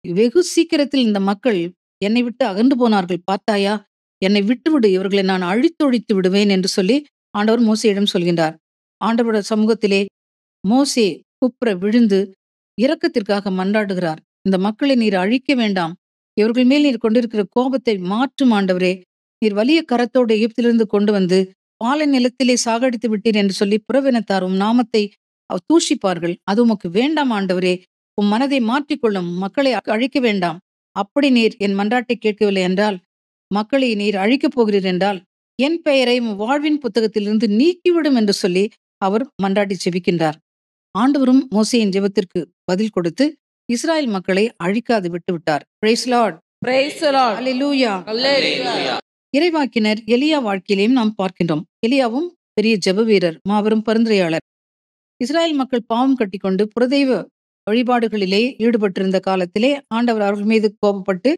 வெகு சீக்கிரத்தில் இந்த மக்கள் என்னை விட்டு அகன்று போனார்கள் பார்த்தாயா? என்னை விட்டுவிடு, இவர்களை நான் அழித்தொழித்து விடுவேன் என்று சொல்லி ஆண்டவர் மோசையிடம் சொல்கின்றார். ஆண்டவருடைய சமூகத்திலே மோசே குப்புற விழுந்து இரக்கத்திற்காக மன்றாடுகிறார். இந்த மக்களை நீர் அழிக்க வேண்டாம். இவர்கள் மேல் நீர் கொண்டிருக்கிற கோபத்தை மாற்றும் ஆண்டவரே. நீர் வலிய கரத்தோடு எகிப்திலிருந்து கொண்டு வந்து பாலை நிலத்திலே சாகடித்து விட்டீர் என்று சொல்லி புறவினத்தார் உம் நாமத்தை தூஷிப்பார்கள். அது உமக்கு வேண்டாம் ஆண்டவரே. உம் மனதை மாற்றிக்கொள்ளும், மக்களை அழிக்க வேண்டாம். அப்படி நீர் என் மன்றாட்டை கேட்கவில்லை என்றால், மக்களை நீர் அழிக்கப் போகிறீர் என்றால் என் பெயரை வாழ்வின் புத்தகத்திலிருந்து நீக்கிவிடும் என்று சொல்லி அவர் மன்றாட்டி ஜெபிக்கின்றார். ஆண்டவரும் மோசேயின் ஜெபத்திற்கு பதில் கொடுத்து இஸ்ராயேல் மக்களை அழிக்காது விட்டு விட்டார். Praise Lord. Praise the Lord. அல்லேலூயா. Hallelujah. இறைவாக்கினர் எலியா வாழ்க்கையிலையும் நாம் பார்க்கின்றோம். எலியாவும் பெரிய ஜெப வீரர், மாபெரும் பரிந்துரையாளர். இஸ்ராயேல் மக்கள் பாவம் கட்டிக்கொண்டு புறதெய்வ வழிபாடுகளிலே ஈடுபட்டிருந்த காலத்திலே ஆண்டவர் அவர்கள் மீது கோபப்பட்டு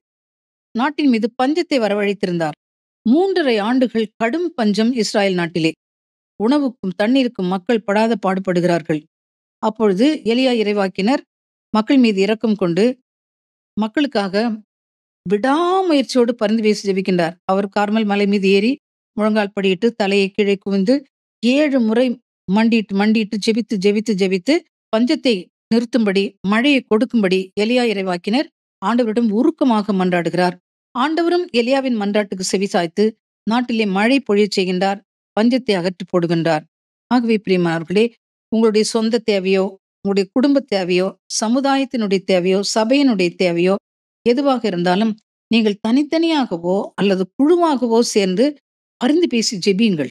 நாட்டின் மீது பஞ்சத்தை வரவழைத்திருந்தார். 3½ ஆண்டுகள் கடும் பஞ்சம் இஸ்ராயேல் நாட்டிலே. உணவுக்கும் தண்ணீருக்கும் மக்கள் படாத பாடுபடுகிறார்கள். அப்பொழுது எலியா இறைவாக்கினர் மக்கள் மீது இரக்கம் கொண்டு மக்களுக்காக விடாமுயற்சியோடு பரிந்து பேசி ஜெபிக்கின்றார். அவர் கார்மல் மலை மீது ஏறி முழங்கால் படியிட்டு தலையை கீழே குவிந்து 7 முறை மண்டிட்டு மண்டிட்டு ஜெபித்து ஜெபித்து ஜெபித்து பஞ்சத்தை நிறுத்தும்படி மழையை கொடுக்கும்படி எலியா இறைவாக்கினர் ஆண்டவரிடம் உருக்கமாக மன்றாடுகிறார். ஆண்டவரும் எலியாவின் மன்றாட்டுக்கு செவிசாய்த்து நாட்டிலே மழை பொழியச் செய்கின்றார், பஞ்சத்தை அகற்றி போடுகின்றார். ஆகவே பிரியமானவர்களே, உங்களுடைய சொந்த தேவையோ, உங்களுடைய குடும்ப தேவையோ, சமுதாயத்தினுடைய தேவையோ, சபையினுடைய தேவையோ எதுவாக இருந்தாலும் நீங்கள் தனித்தனியாகவோ அல்லது குழுவாகவோ சேர்ந்து பரிந்து பேசி ஜெபியுங்கள்.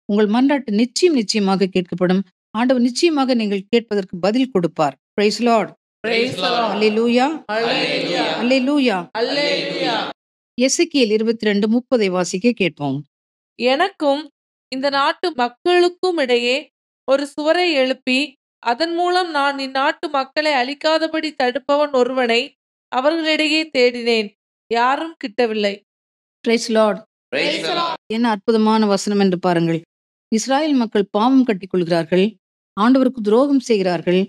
உங்கள் மன்றாட்டு நிச்சயமாக கேட்கப்படும். ஆண்டவர் நிச்சயமாக நீங்கள் கேட்பதற்கு பதில் கொடுப்பார். Praise Lord. Praise the Lord. அல்லேலூயா, Hallelujah. அல்லேலூயா. Hallelujah. எசேக்கியேல் 22:30 வாசிக்க கேட்போம். எனக்கும் இந்த நாட்டு மக்களுக்கும் இடையே ஒரு சுவரை எழுப்பி அதன் மூலம் நான் இந்நாட்டு மக்களை அழிக்காதபடி தடுப்பவன் ஒருவனை அவர்களிடையே தேடினேன், யாரும் கிட்டவில்லை. Price Lord. என்ன அற்புதமான வசனம் என்று பாருங்கள். இஸ்ராயேல் மக்கள் பாவம் கட்டிக் கொள்கிறார்கள், ஆண்டவருக்கு துரோகம் செய்கிறார்கள்,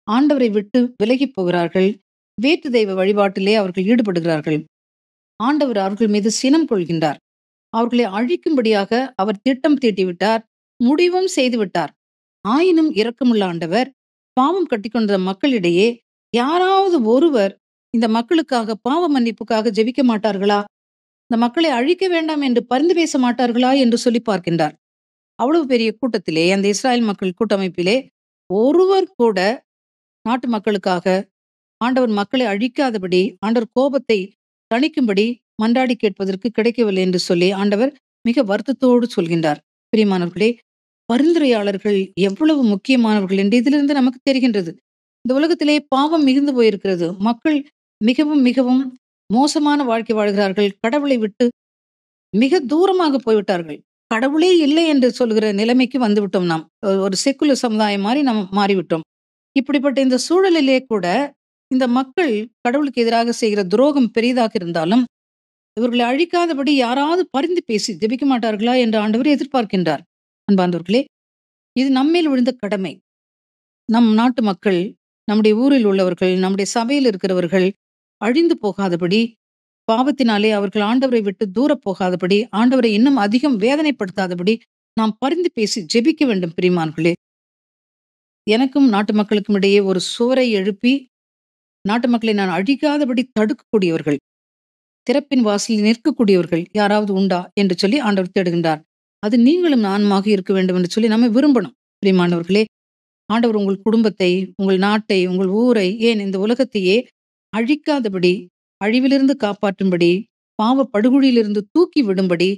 ஆண்டவரை விட்டு விலகி போகிறார்கள், வேற்று தெய்வ வழிபாட்டிலே அவர்கள் ஈடுபடுகிறார்கள். ஆண்டவர் அவர்கள் மீது சினம் கொள்கின்றார். அவர்களை அழிக்கும்படியாக அவர் திட்டம் தீட்டிவிட்டார், முடிவும் செய்துவிட்டார். ஆயினும் இரக்கமுள்ள ஆண்டவர் பாவம் கட்டிக்கொண்ட மக்களிடையே யாராவது ஒருவர் இந்த மக்களுக்காக பாவ மன்னிப்புக்காக ஜெபிக்க மாட்டார்களா? இந்த மக்களை அழிக்க வேண்டாம் என்று பரிந்து பேச மாட்டார்களா என்று சொல்லி பார்க்கின்றார். அவ்வளவு பெரிய கூட்டத்திலே, அந்த இஸ்ராயல் மக்கள் கூட்டமைப்பிலே ஒருவர் கூட நாட்டு மக்களுக்காக ஆண்டவர் மக்களை அழிக்காதபடி, ஆண்டவர் கோபத்தை தணிக்கும்படி மன்றாடி கேட்பதற்கு கிடைக்கவில்லை என்று சொல்லி ஆண்டவர் மிக வருத்தத்தோடு சொல்கின்றார். பிரியமானவர்களே, பரிந்துரையாளர்கள் எவ்வளவு முக்கியமானவர்கள் என்று இதிலிருந்து நமக்கு தெரிகின்றது. இந்த உலகத்திலே பாவம் மிகுந்து போயிருக்கிறது. மக்கள் மிகவும் மிகவும் மோசமான வாழ்க்கை வாழ்கிறார்கள். கடவுளை விட்டு மிக தூரமாக போய்விட்டார்கள். கடவுளே இல்லை என்று சொல்கிற நிலைமைக்கு வந்துவிட்டோம். நாம் ஒரு செக்குலர் சமுதாயம் மாதிரி நாம் மாறிவிட்டோம். இப்படிப்பட்ட இந்த சூழலிலே கூட இந்த மக்கள் கடவுளுக்கு எதிராக செய்கிற துரோகம் பெரிதாக இருந்தாலும் இவர்களை அழிக்காதபடி யாராவது பரிந்து பேசி ஜெபிக்க மாட்டார்களா என்று ஆண்டவர் எதிர்பார்க்கின்றார். அன்பார்ந்தவர்களே, இது நம்மேல் விழுந்த கடமை. நம் நாட்டு மக்கள், நம்முடைய ஊரில் உள்ளவர்கள், நம்முடைய சபையில் இருக்கிறவர்கள் அழிந்து போகாதபடி, பாவத்தினாலே அவர்கள் ஆண்டவரை விட்டு தூர போகாதபடி, ஆண்டவரை இன்னும் அதிகம் வேதனைப்படுத்தாதபடி நாம் பரிந்து பேசி ஜெபிக்க வேண்டும். பிரியமானவர்களே, எனக்கும் நாட்டு மக்களுக்கும் இடையே ஒரு சுவரை எழுப்பி நாட்டு மக்களை நான் அழிக்காதபடி தடுக்கக்கூடியவர்கள், திறப்பின் வாசலில் நிற்கக்கூடியவர்கள் யாராவது உண்டா என்று சொல்லி ஆண்டவர் தேடுகின்றார். அது நீங்களும் நானுமாக இருக்க வேண்டும் என்று சொல்லி நம்ம விரும்பணும். பிரியமானவர்களே, ஆண்டவர் உங்கள் குடும்பத்தை, உங்கள் நாட்டை, உங்கள் ஊரை, ஏன் இந்த உலகத்தையே அழிக்காதபடி, அழிவிலிருந்து காப்பாற்றும்படி, பாவ படுகொலியிலிருந்து தூக்கி விடும்படி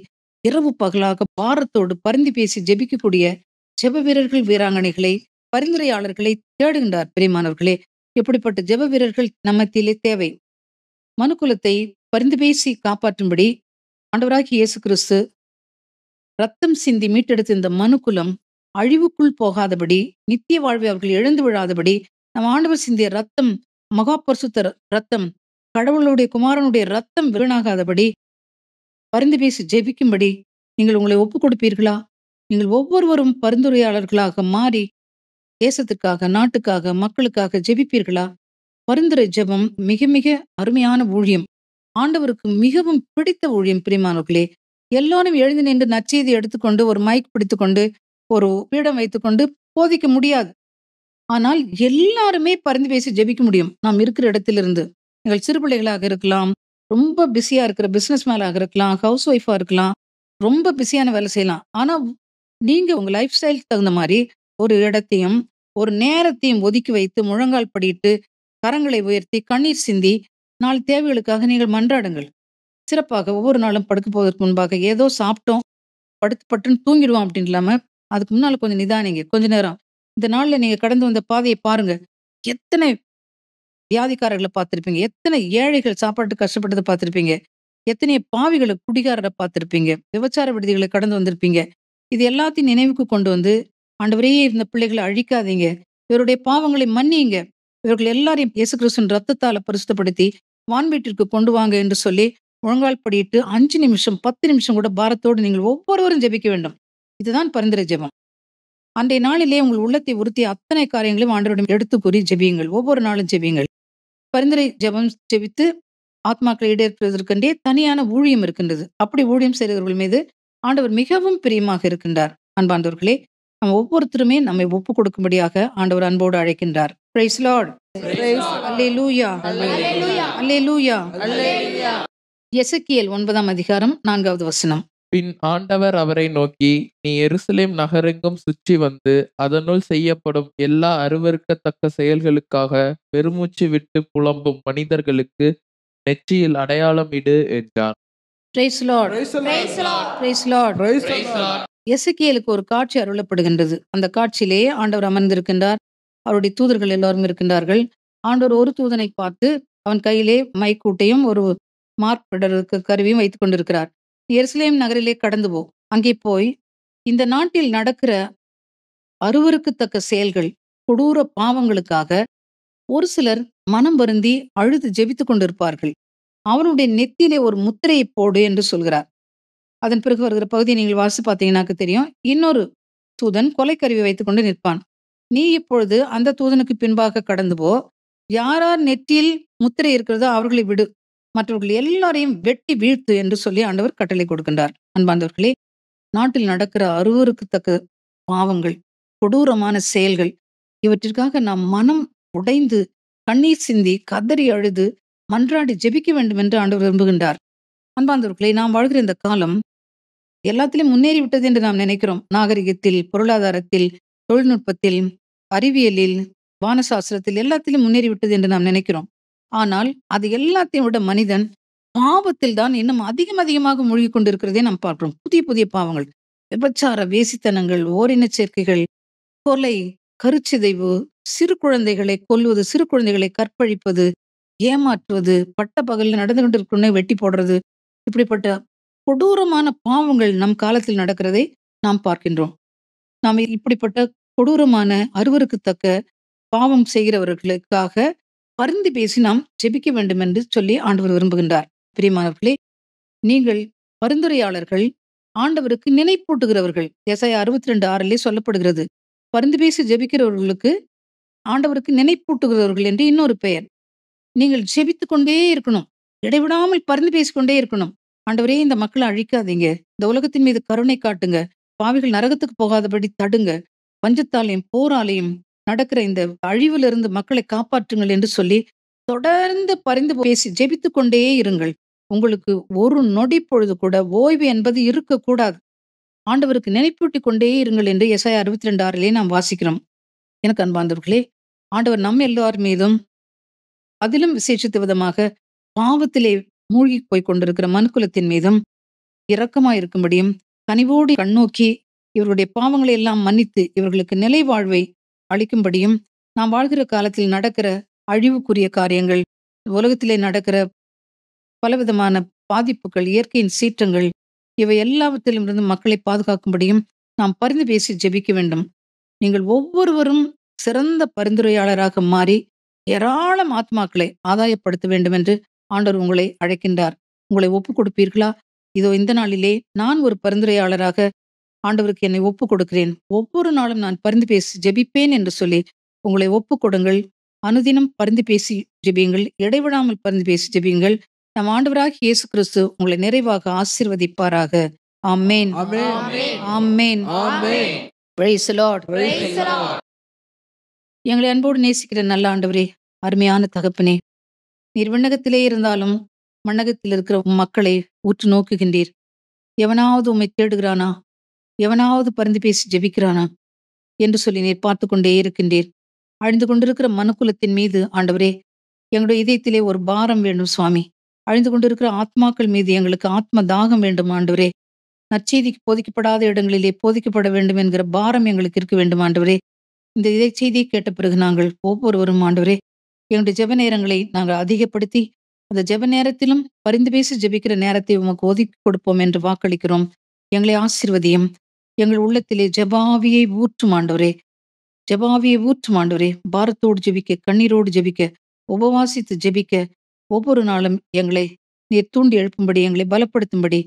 இரவு பகலாக பாரத்தோடு பரிந்து பேசி ஜெபிக்கக்கூடிய ஜெப வீரர்கள், வீராங்கனைகளை, பரிந்துரையாளர்களை தேடுகின்றார். பிரியமானவர்களே, எப்படிப்பட்ட ஜெப வீரர்கள் நம்மத்திலே தேவை. மனுக்குலத்தை பரிந்து பேசி காப்பாற்றும்படி ஆண்டவராகிய இயேசு கிறிஸ்து ரத்தம் சிந்தி மீட்டெடுத்த இந்த மனுக்குலம் அழிவுக்குள் போகாதபடி, நித்திய வாழ்வை அவர்கள் இழந்து விழாதபடி, நம் ஆண்டவர் சிந்திய ரத்தம், மகா பரிசுத்த ரத்தம், கடவுளுடைய குமாரனுடைய ரத்தம் வீணாகாதபடி பரிந்து பேசி ஜெபிக்கும்படி நீங்கள் உங்களை ஒப்புக் கொடுப்பீர்களா? நீங்கள் ஒவ்வொருவரும் பரிந்துரையாளர்களாக மாறி தேசத்திற்காக, நாட்டுக்காக, மக்களுக்காக ஜெபிப்பீர்களா? பரிந்துரை ஜெபம் மிக மிக அருமையான ஊழியம். ஆண்டவருக்கு மிகவும் பிடித்த ஊழியம். பிரியமானவர்களே, எல்லாரும் எழுந்து நின்று நற்செய்தி எடுத்துக்கொண்டு ஒரு மைக் பிடித்துக்கொண்டு ஒரு பீடம் வைத்துக்கொண்டு போதிக்க முடியாது. ஆனால் எல்லாருமே பரிந்து பேசி ஜெபிக்க முடியும். நாம் இருக்கிற இடத்திலிருந்து. நீங்கள் சிறு பிள்ளைகளாக இருக்கலாம், ரொம்ப பிஸியா இருக்கிற பிசினஸ் மேனாக இருக்கலாம், ஹவுஸ் ஒய்ஃபா இருக்கலாம், ரொம்ப பிஸியான வேலை செய்யலாம். ஆனா நீங்க உங்க லைஃப் ஸ்டைலுக்கு தகுந்த மாதிரி ஒரு இடத்தையும் ஒரு நேரத்தையும் ஒதுக்கி வைத்து முழங்கால் படியிட்டு கரங்களை உயர்த்தி கண்ணீர் சிந்தி 4 தேவைகளுக்காக நீங்கள் மன்றாடுங்கள். சிறப்பாக ஒவ்வொரு நாளும் படுக்க போவதற்கு முன்பாக ஏதோ சாப்பிட்டோம், படுத்து பட்டுன்னு தூங்கிடுவோம் அப்படின்னு இல்லாம அதுக்கு முன்னால கொஞ்சம் நிதானிங்க. கொஞ்ச நேரம் இந்த நாள்ல நீங்க கடந்து வந்த பாதையை பாருங்க. எத்தனை வியாதிக்காரர்களை பார்த்திருப்பீங்க, எத்தனை ஏழைகள் சாப்பாட்டு கஷ்டப்பட்டதை பார்த்திருப்பீங்க, எத்தனை பாவிகளை குடிகாரரை பார்த்திருப்பீங்க, விபச்சார விடுதிகளை கடந்து வந்திருப்பீங்க. இது எல்லாத்தையும் நினைவுக்கு கொண்டு வந்து, ஆண்டவரே இந்த பிள்ளைகளை அழிக்காதீங்க, இவருடைய பாவங்களை மன்னியுங்க, இவர்கள் எல்லாரையும் இயேசு கிறிஸ்துவின் ரத்தத்தால பரிசுத்தப்படுத்தி வான்வீட்டிற்கு கொண்டு வாங்க என்று சொல்லி முழங்கால் படியிட்டு 5 நிமிஷம் 10 நிமிஷம் கூட பாரத்தோடு நீங்கள் ஒவ்வொருவரும் ஜெபிக்க வேண்டும். இதுதான் பரிந்துரை ஜெபம். அன்றைய நாளிலே உங்கள் உள்ளத்தை உறுத்திய அத்தனை காரியங்களையும் ஆண்டவரிடம் எடுத்து கூறி ஜெபியுங்கள். ஒவ்வொரு நாளும் ஜெபியுங்கள். பரிந்துரை ஜெபம் ஜெபித்து ஆத்மாக்களை ஈடேற்பதற்கென்றே தனியான ஊழியம் இருக்கின்றது. அப்படி ஊழியம் செய்கிறவர்கள் மீது ஆண்டவர் மிகவும் பிரியமாக இருக்கின்றார். அன்பார்ந்தவர்களே, நம்ம ஒவ்வொருத்தருமே நம்மை ஒப்பு கொடுக்கும்படியாக ஆண்டவர் அன்போடு அழைக்கின்றார். Price Lord. அல்லேலூயா. அல்லேலூயா. எசேக்கியேல் 9ஆம் அதிகாரம் 4வது வசனம். பின் ஆண்டவர் அவரை நோக்கி, நீ எருசலேம் நகரெங்கும் சுற்றி வந்து அதனுள் செய்யப்படும் எல்லா அருவருக்கத்தக்க செயல்களுக்காக பெருமூச்சு விட்டு புலம்பும் மனிதர்களுக்கு நெற்றியில் அடையாளம் இடு என்றார். Praise Lord. Praise Lord. எசேக்கியேலுக்கு ஒரு காட்சி அருளப்படுகின்றது. அந்த காட்சியிலே ஆண்டவர் அமர்ந்திருக்கின்றார். அவருடைய தூதர்கள் எல்லாரும் இருக்கின்றார்கள். ஆண்டவர் ஒரு தூதனை பார்த்து அவன் கையிலே மைக்கூட்டையும் ஒரு மார்பிடருக்கு கருவியும் வைத்துக் கொண்டிருக்கிறார். எருசலேம் நகரிலே கடந்து போ, அங்கே போய் இந்த நாட்டில் நடக்கிற அருவருக்கத்தக்க செயல்கள், கொடூர பாவங்களுக்காக ஒரு சிலர் மனம் வருந்தி அழுது ஜெபித்துக் கொண்டிருப்பார்கள். அவனுடைய நெத்தியிலே ஒரு முத்திரையை போடு என்று சொல்கிறார். அதன் பிறகு வருகிற பகுதியை நீங்கள் வாசித்து பார்த்தீங்கன்னாக்க தெரியும். இன்னொரு தூதன் கொலைக்கருவி வைத்துக் கொண்டு நிற்பான். நீ இப்பொழுது அந்த தூதனுக்கு பின்பாக கடந்து போ, யார் யார் நெற்றியில் முத்திரை இருக்கிறதோ அவர்களை விடு, மற்றவர்கள் எல்லாரையும் வெட்டி வீழ்த்து என்று சொல்லி ஆண்டவர் கட்டளை கொடுக்கின்றார். அன்பார்ந்தவர்களே, நாட்டில் நடக்கிற அருவருக்கத்தக்க பாவங்கள், கொடூரமான செயல்கள், இவற்றிற்காக நாம் மனம் உடைந்து கண்ணீர் சிந்தி கதறி அழுது மன்றாடி ஜெபிக்க வேண்டும் என்று ஆண்டவர் விரும்புகின்றார். அன்பார்ந்தவர்களே, நாம் வாழ்கிற இந்த காலம் எல்லாத்திலும் முன்னேறி விட்டது என்று நாம் நினைக்கிறோம். நாகரிகத்தில், பொருளாதாரத்தில், தொழில்நுட்பத்தில், அறிவியலில், வானசாஸ்திரத்தில் எல்லாத்திலும் முன்னேறி விட்டது என்று நாம் நினைக்கிறோம். ஆனால் அது எல்லாத்தையும் விட மனிதன் பாவத்தில் தான் இன்னும் அதிகமாக மூழ்கி கொண்டிருக்கிறதே நாம் பார்க்கிறோம். புதிய புதிய பாவங்கள், விபச்சார, வேசித்தனங்கள், ஓரின சேர்க்கைகள், கொலை, கருச்சிதைவு, சிறு குழந்தைகளை கொல்வது, சிறு குழந்தைகளை கற்பழிப்பது, ஏமாற்றுவது, பட்ட பகலில் நடந்து கொண்டிருக்கிறோன்னே வெட்டி போடுறது, இப்படிப்பட்ட கொடூரமான பாவங்கள் நம் காலத்தில் நடக்கிறதை நாம் பார்க்கின்றோம். நாம் இப்படிப்பட்ட கொடூரமான அருவருக்கத்தக்க பாவம் செய்கிறவர்களுக்காக பரிந்து பேசி நாம் ஜெபிக்க வேண்டும் என்று சொல்லி ஆண்டவர் விரும்புகின்றார். பிரியமானவர்களே, நீங்கள் பரிந்துரையாளர்கள், ஆண்டவருக்கு நினைப்பூட்டுகிறவர்கள். ஏசாயா 62:6 சொல்லப்படுகிறது, பரிந்து பேசி ஜெபிக்கிறவர்களுக்கு ஆண்டவருக்கு நினைப்பூட்டுகிறவர்கள் என்று இன்னொரு பெயர். நீங்கள் ஜெபித்துக் கொண்டே இருக்கணும், இடைவிடாமல் பரிந்து பேசிக்கொண்டே இருக்கணும். ஆண்டவரே, இந்த மக்களை அழிக்காதீங்க, இந்த உலகத்தின் மீது கருணை காட்டுங்க, பாவிகள் நரகத்துக்கு போகாதபடி தடுங்க, பஞ்சத்தாலையும் போராலையும் நடக்கிற இந்த அழிவிலிருந்து மக்களை காப்பாற்றுங்கள் என்று சொல்லி தொடர்ந்து பரிந்து பேசி ஜெபித்துக் கொண்டே இருங்கள். உங்களுக்கு ஒரு நொடி பொழுது கூட ஓய்வு என்பது இருக்கக்கூடாது. ஆண்டவருக்கு நினைப்பூட்டிக் கொண்டே இருங்கள் என்று ஏசாயா 62:6 நாம் வாசிக்கிறோம். எனக்கு அன்பார்ந்தவர்களே, ஆண்டவர் நம்ம எல்லார் மீதும், அதிலும் விசேஷித்த விதமாக பாவத்திலே மூழ்கி போய் கொண்டிருக்கிற மனுக்குலத்தின் மீதும் இரக்கமாய் இருக்கும்படியும் கனிவோடு கண்ணோக்கி இவர்களுடைய பாவங்களை எல்லாம் மன்னித்து இவர்களுக்கு நிலை வாழ்வை அளிக்கும்படியும், நாம் வாழ்கிற காலத்தில் நடக்கிற அழிவுக்குரிய காரியங்கள், உலகத்திலே நடக்கிற பலவிதமான பாதிப்புகள், இயற்கையின் சீற்றங்கள், இவை எல்லாவற்றிலும் இருந்து மக்களை பாதுகாக்கும்படியும் நாம் பரிந்து பேசி ஜெபிக்க வேண்டும். நீங்கள் ஒவ்வொருவரும் சிறந்த பரிந்துரையாளராக மாறி ஏராளம் ஆத்மாக்களை ஆதாயப்படுத்த வேண்டும் என்று ஆண்டவர் உங்களை அழைக்கின்றார். உங்களை ஒப்புக் கொடுப்பீர்களா? இதோ இந்த நாளிலே நான் ஒரு பரிந்துரையாளராக ஆண்டவருக்கு என்னை ஒப்புக் கொடுக்கிறேன், ஒவ்வொரு நாளும் நான் பரிந்து பேசி ஜெபிப்பேன் என்று சொல்லி உங்களை ஒப்புக் கொடுங்கள். அனுதினம் பரிந்து பேசி ஜெபியுங்கள், இடைவிடாமல் பரிந்து பேசி ஜெபியுங்கள். நம் ஆண்டவராகிய இயேசு கிறிஸ்து உங்களை நிறைவாக ஆசீர்வதிப்பாராக. Amen. Amen. Praise the Lord. எங்களை அன்போடு நேசிக்கிற நல்ல ஆண்டவரே, அருமையான தகப்பனே, நீர் விண்ணகத்திலே இருந்தாலும் மண்ணகத்தில் இருக்கிற மக்களை உற்று நோக்குகின்றீர். எவனாவது உம்மை தேடுகிறானா, எவனாவது பரிந்து பேசி ஜெபிக்கிறானா என்று சொல்லி நீர் பார்த்து கொண்டே இருக்கின்றீர். அழிந்து கொண்டிருக்கிற மனுக்குலத்தின் மீது ஆண்டவரே, எங்களுடைய இதயத்திலே ஒரு பாரம் வேண்டும் சுவாமி. அழிந்து கொண்டிருக்கிற ஆத்மாக்கள் மீது எங்களுக்கு ஆத்ம தாகம் வேண்டும் ஆண்டவரே. நற்செய்திக்கு போதிக்கப்படாத இடங்களிலே போதிக்கப்பட வேண்டும் என்கிற பாரம் எங்களுக்கு இருக்க வேண்டும் ஆண்டவரே. இந்த இதை செய்தியை கேட்ட பிறகு நாங்கள் ஒவ்வொருவரும் ஆண்டவரே, எங்களுடைய ஜெப நேரங்களை நாங்கள் அதிகப்படுத்தி அந்த ஜெப நேரத்திலும் பரிந்து பேசி ஜெபிக்கிற நேரத்தை உமக்கு ஒதுக்கி கொடுப்போம் என்று வாக்களிக்கிறோம். எங்களை ஆசீர்வதியும். எங்கள் உள்ளத்திலே ஜெபாவியை ஊற்றும் ஆண்டவரே, ஜெபாவியை ஊற்றும் ஆண்டவரே. பாரத்தோடு ஜெபிக்க, கண்ணீரோடு ஜெபிக்க, உபவாசித்து ஜெபிக்க ஒவ்வொரு நாளும் எங்களை நீர் தூண்டி எழுப்பும்படி, எங்களை பலப்படுத்தும்படி,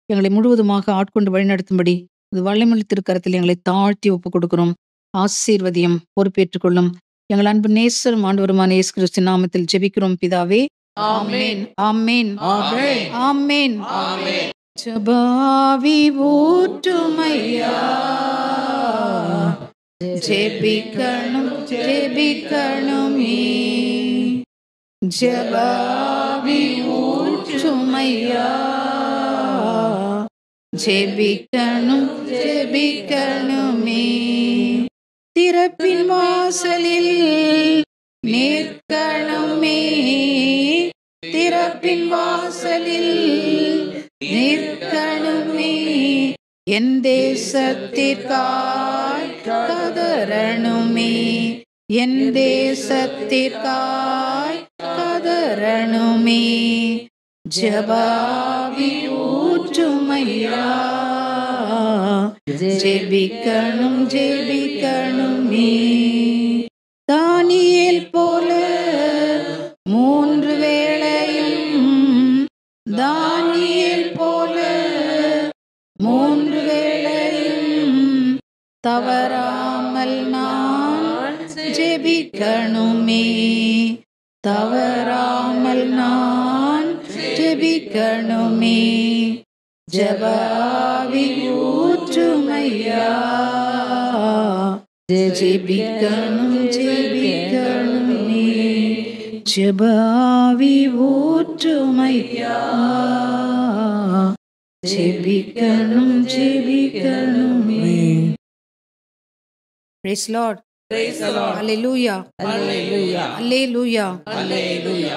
எங்களை முழுவதுமாக ஆட்கொண்டு வழிநடத்தும்படி இது வல்லமையுள்ள திருக்கரத்தில் எங்களை தாழ்த்தி ஒப்புக் கொடுக்கிறோம். ஆசீர்வதியும், பொறுப்பேற்றுக் கொள்ளும். எங்கள் அன்பு நேசரும் ஆண்டவருமான இயேசு கிறிஸ்து நாமத்தில் ஜெபிக்கிறோம் பிதாவே. ஆமென். ஆமென். ஆமென். ஜெபாவி ஊற்றுமையா ஜெபிக்கணும் ஜெபிக்கணுமே, ஜெபாவி ஊற்றுமையா. ஜெபிக்கணும் ஜெபிக்கணுமே, திறப்பின் வாசலில் நிற்கணுமே, திறப்பின் வாசலில் நிற்கணுமே. என் தேசத்திற்காய் கதறணுமே, என் தேசத்திற்காய் கதறணுமே. ஜெபாவி ஊற்றுமையா, ஜெபிக்கணும் ஜெபிக்கணுமே. தானியேல் போல 3 வேளையும், தானியேல் போல 3 வேளையும் தவறாமல் நான் ஜெபிக்கணுமே, தவறாமல் நான் ஜெபிக்கணுமே. ஜெபாவி ஊற்றுமையா, ஜெபிக்கணும் ஜெபிக்கணுமே. ஜெபாவி ஊற்றுமையா, ஜெபிக்கணும் ஜெபிக்கணுமே. Praise Lord. Praise the Lord. Hallelujah. Hallelujah. Hallelujah. Hallelujah.